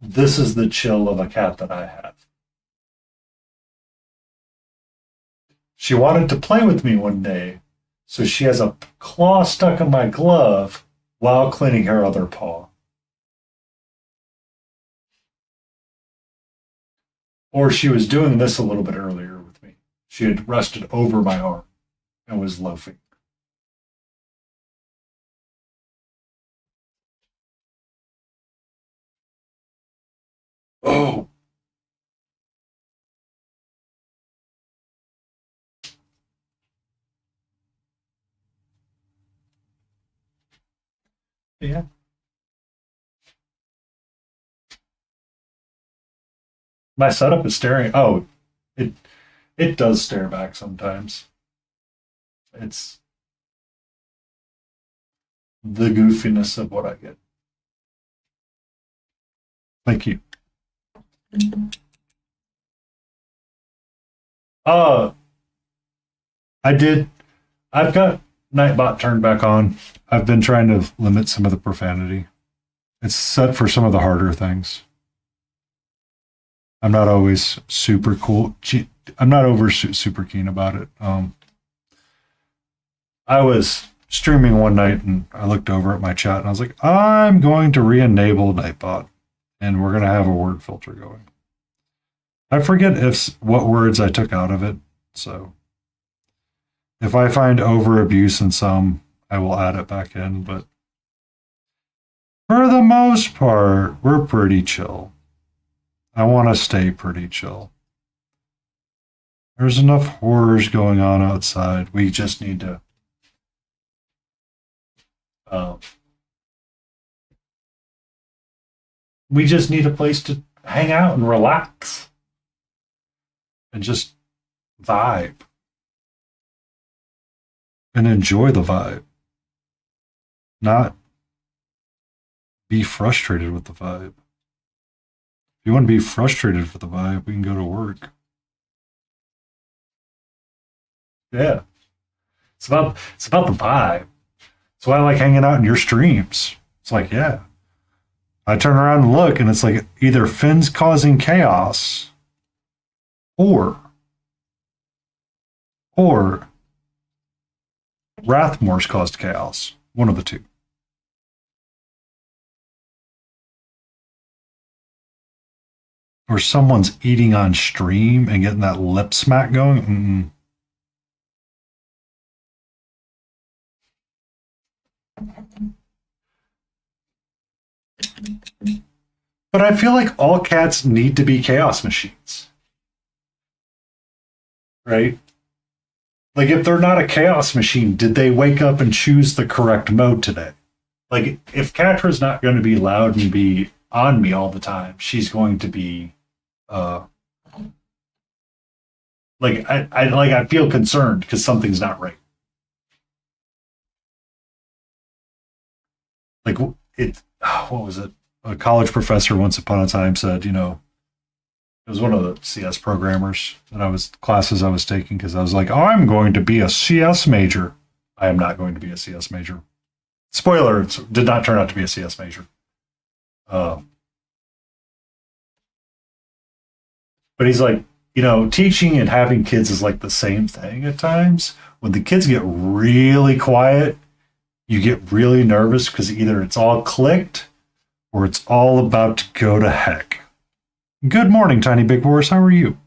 This is the chill of a cat that I have. She wanted to play with me one day, so she has a claw stuck in my glove while cleaning her other paw. Or she was doing this a little bit earlier with me. She had rested over my arm and was loafing. Oh. Yeah. My setup is staring. Oh, it does stare back sometimes. It's the goofiness of what I get. Thank you. Uh, I did. I've got Nightbot turned back on. I've been trying to limit some of the profanity. It's set for some of the harder things. I'm not always super cool. I'm not super keen about it. I was streaming one night and I looked over at my chat and I was like, I'm going to re-enable Nightbot and we're going to have a word filter going. I forget what words I took out of it, so if I find over abuse in some, I will add it back in, but for the most part, we're pretty chill. I want to stay pretty chill. There's enough horrors going on outside. We just need to we just need a place to hang out and relax and just vibe and enjoy the vibe, not be frustrated with the vibe. If you want to be frustrated with the vibe, we can go to work. Yeah. It's about the vibe. That's why I like hanging out in your streams. It's like, yeah. I turn around and look, and it's like either Finn's causing chaos or Rathmore's caused chaos. One of the two. Or someone's eating on stream and getting that lip smack going. But I feel like all cats need to be chaos machines. Right? Like, if they're not a chaos machine, did they wake up and choose the correct mode today? Like, if Katra's not going to be loud and be on me all the time, she's going to be, I feel concerned because something's not right. Like, what was it? A college professor once upon a time said, it was one of the CS programmers classes I was taking, because I was like, oh, I'm going to be a CS major. I am not going to be a CS major. Spoiler, it did not turn out to be a CS major. But he's like, teaching and having kids is like the same thing at times. When the kids get really quiet, you get really nervous because either it's all clicked or it's all about to go to heck. Good morning, Tiny Big Boris. How are you?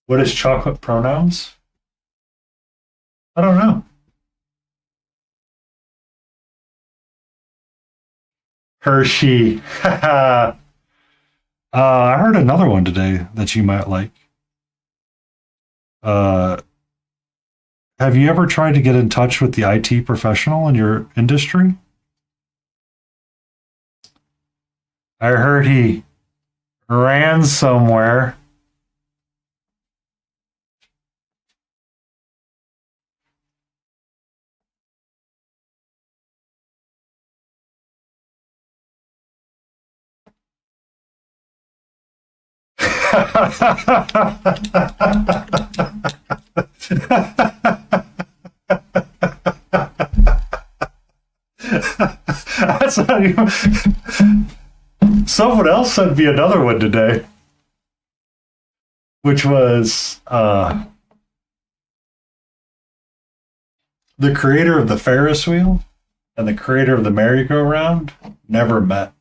What is chocolate pronouns? I don't know. Hershey. I heard another one today that you might like. Uh, have you ever tried to get in touch with the IT professional in your industry? I heard he ran somewhere. That's not even... Someone else sent me another one today, which was the creator of the Ferris wheel and the creator of the merry-go-round never met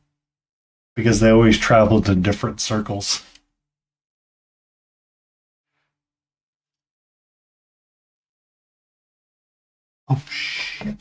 because they always traveled in different circles. Oh, shit.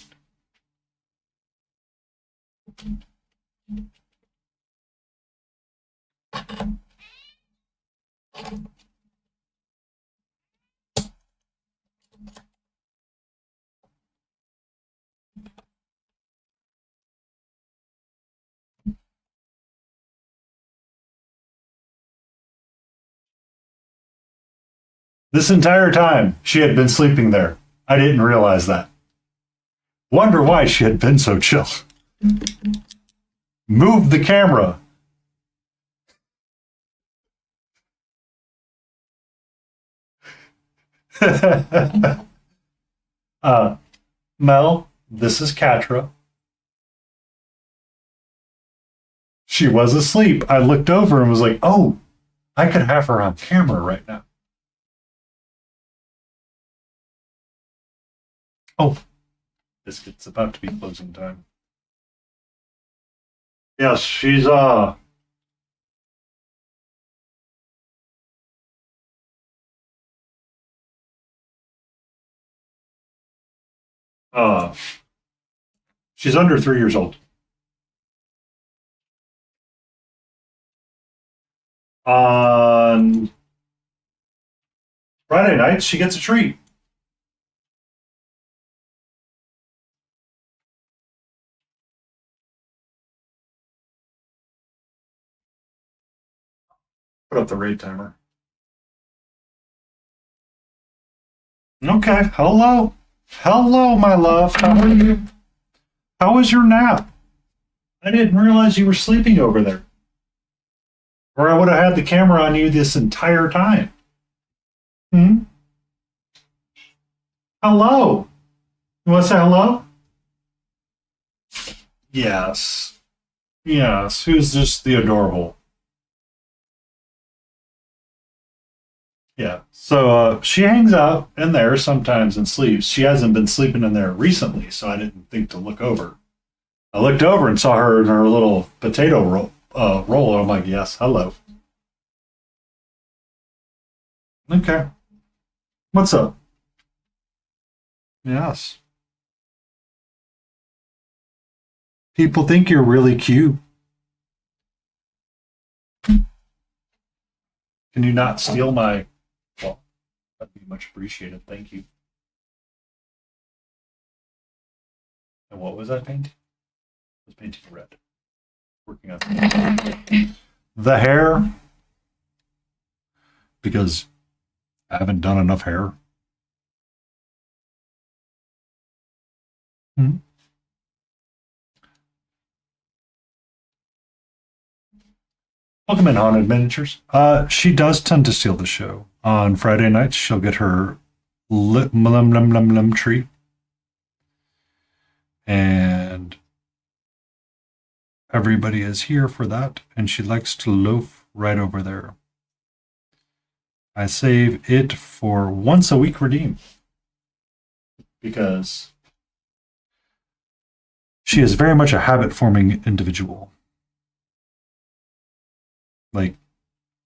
This entire time, she had been sleeping there. I didn't realize that. Wonder why she had been so chill. Move the camera. Mel, this is Katra. She was asleep. I looked over and was like, oh, I could have her on camera right now. Oh, biscuit's about to be closing time. Yes, she's she's under 3 years old. On Friday nights, she gets a treat. Put up the raid timer. Okay, hello. Hello, my love. How are you? How was your nap? I didn't realize you were sleeping over there. Or I would have had the camera on you this entire time. Hmm? Hello. You want to say hello? Yes. Yes. Who's just the adorable? Yeah. So she hangs out in there sometimes and sleeps. She hasn't been sleeping in there recently, so I didn't think to look over. I looked over and saw her in her little potato roll. And I'm like, yes, hello. Okay. What's up? Yes. People think you're really cute. Can you not steal my... Well, that'd be much appreciated. Thank you. And what was that painting? I was painting red. Working on the hair. Because I haven't done enough hair. Hmm. Welcome in, Haunted Miniatures. She does tend to steal the show. On Friday nights, she'll get her lim tree. And everybody is here for that. And she likes to loaf right over there. I save it for once a week redeem. Because she is very much a habit forming individual. Like,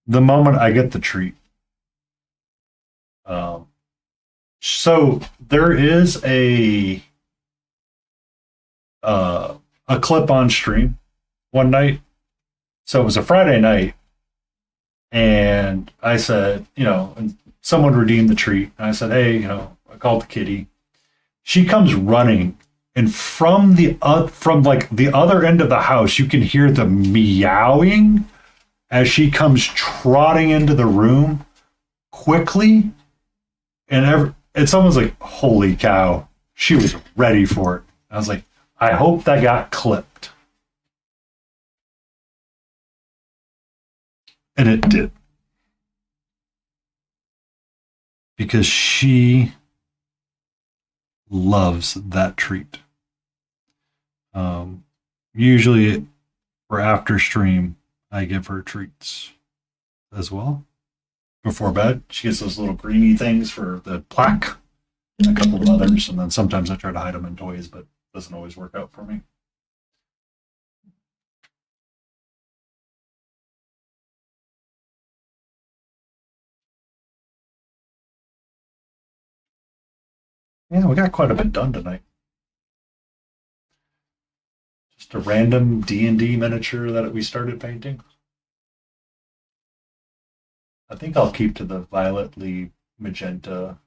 the moment I get the treat. So there is a clip on stream one night. So it was a Friday night, and I said, and someone redeemed the treat. And I said, hey, I called the kitty. She comes running, and from the other end of the house, you can hear the meowing as she comes trotting into the room quickly, and someone's like, holy cow, she was ready for it. I was like, I hope that got clipped. And it did. Because she loves that treat. Usually for after stream, I give her treats as well. Before bed, she gets those little greeny things for the plaque, and a couple of others, and then sometimes I try to hide them in toys, but it doesn't always work out for me. Yeah, we got quite a bit done tonight. Just a random D&D miniature that we started painting. I think I'll keep to the violetly magenta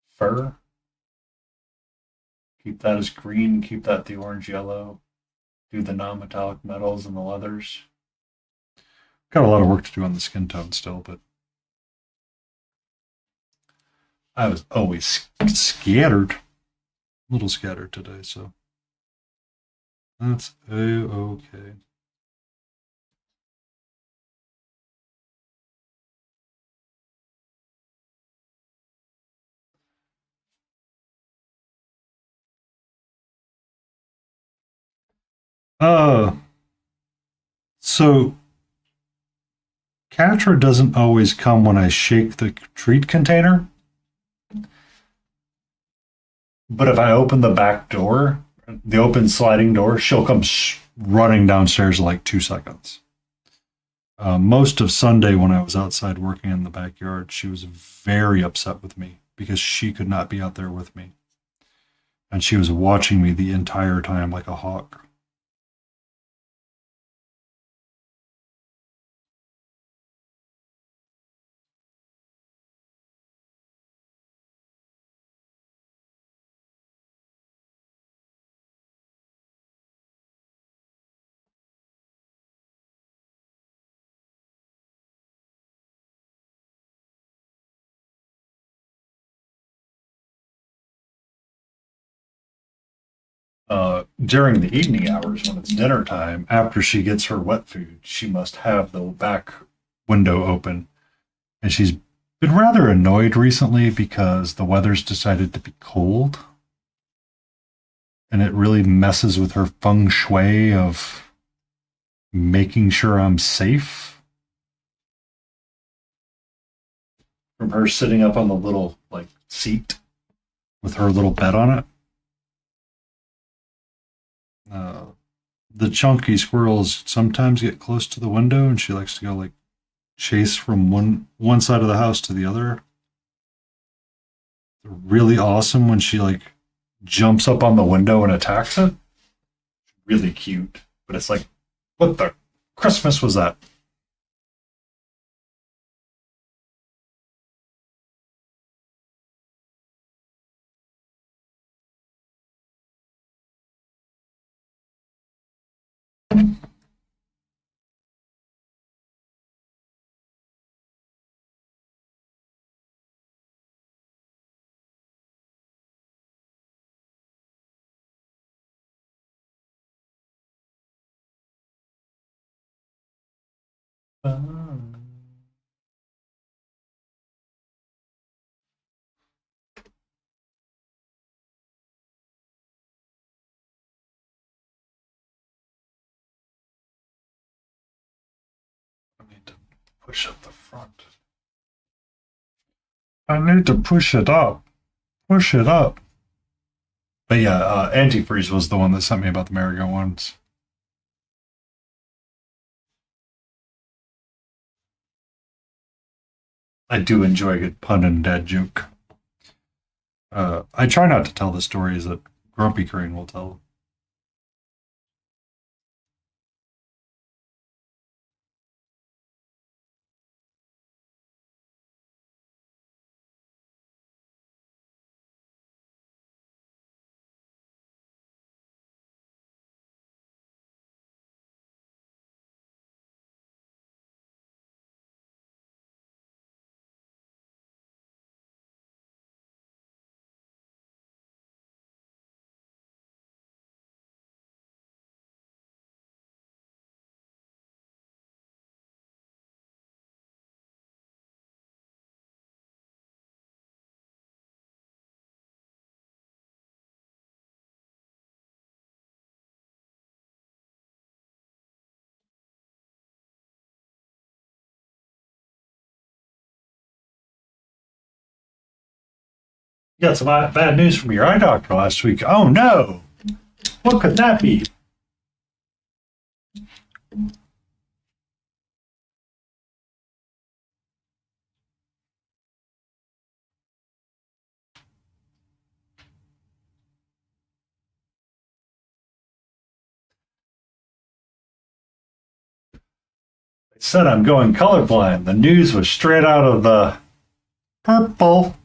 fur. Keep that as green, keep that the orange yellow. Do the non-metallic metals and the leathers. Got a lot of work to do on the skin tone still, but I was always scattered. A little scattered today, so that's okay. Uh, so Catra doesn't always come when I shake the treat container, but if I open the back door, the open sliding door, she'll come running downstairs in like 2 seconds. Most of Sunday, when I was outside working in the backyard, she was very upset with me because she could not be out there with me. And she was watching me the entire time like a hawk. During the evening hours, when it's dinner time, after she gets her wet food, she must have the back window open. And she's been rather annoyed recently because the weather's decided to be cold. And it really messes with her feng shui of making sure I'm safe. From her sitting up on the little seat with her little bed on it. Uh, the chunky squirrels sometimes get close to the window, and she likes to go chase from one side of the house to the other. They're really awesome when she jumps up on the window and attacks it. Really cute, but it's like, what the Christmas was that? push up the front. I need to push it up. Push it up. But yeah, Antifreeze was the one that sent me about the merry-go ones. I do enjoy a good pun and dad joke. I try not to tell the stories that Grumpy Crane will tell. You got some bad news from your eye doctor last week. Oh no! What could that be? I said I'm going colorblind. The news was straight out of the purple.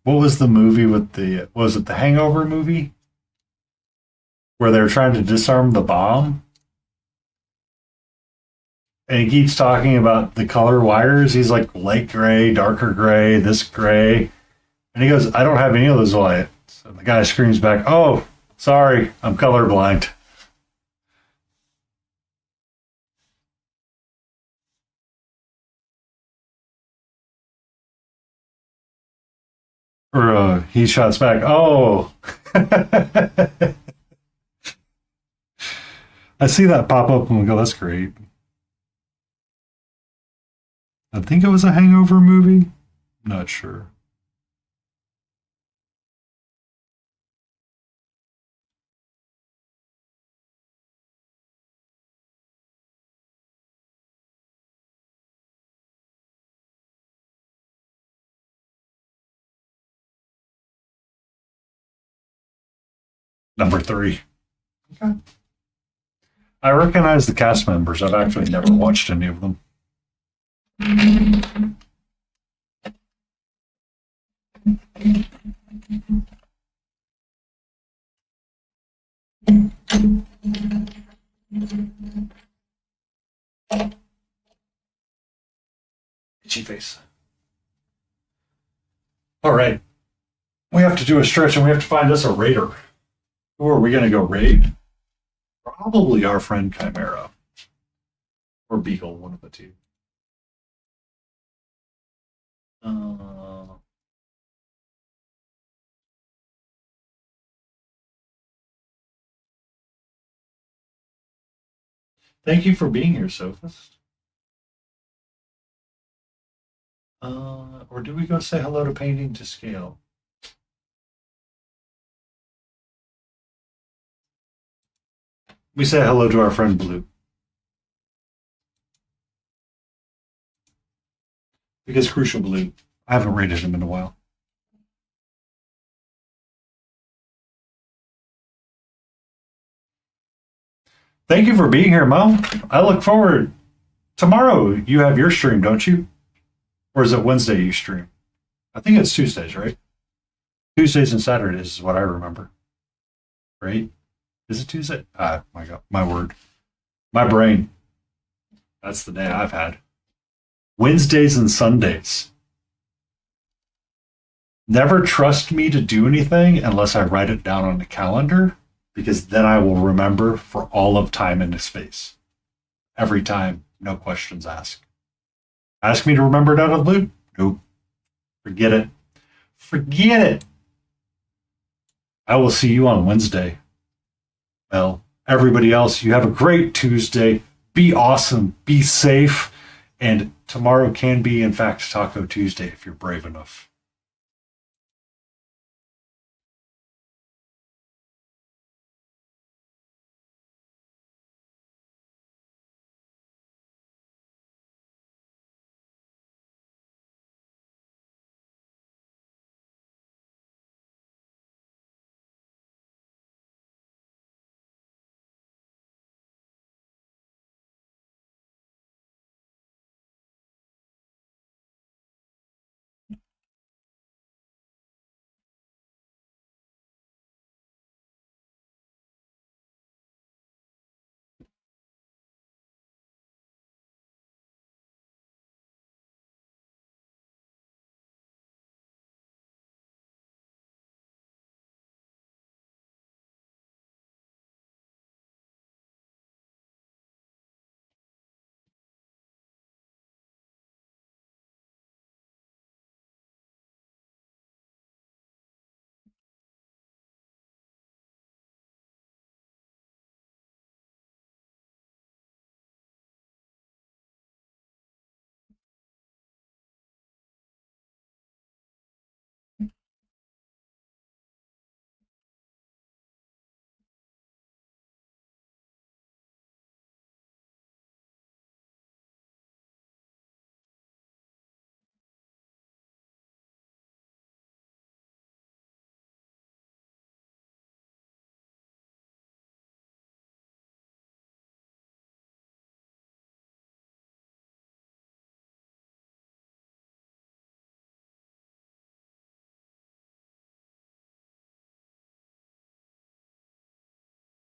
What was the movie with the, was it the Hangover movie? Where they're trying to disarm the bomb? And he keeps talking about the color wires. He's like light gray, darker gray, this gray. And he goes, I don't have any of those lights. And the guy screams back, oh, sorry, I'm colorblind. Or he shouts back, oh. I see that pop up and we go, that's great. I think it was a Hangover movie. Not sure. Number 3. Okay. I recognize the cast members. I've actually never watched any of them. Itchy face. All right. We have to do a stretch and we have to find us a raider. Who are we going to go raid? Probably our friend Chimera. Or Beagle, one of the two. Thank you for being here, Sophist. Or do we go say hello to Painting to Scale? We say hello to our friend Blue. Because Crucial Blue, I haven't rated him in a while. Thank you for being here, Mo. I look forward. Tomorrow you have your stream, don't you? Or is it Wednesday you stream? I think it's Tuesdays, right? Tuesdays and Saturdays is what I remember. Right? Is it Tuesday? Ah, my God, my word. My brain. That's the day I've had. Wednesdays and Sundays. Never trust me to do anything unless I write it down on the calendar, because then I will remember for all of time and space. Every time, no questions asked. Ask me to remember it out of the blue? Nope. Forget it. Forget it. I will see you on Wednesday. Well, Everybody else, you have a great Tuesday. Be awesome. Be safe. And tomorrow can be, in fact, Taco Tuesday if you're brave enough.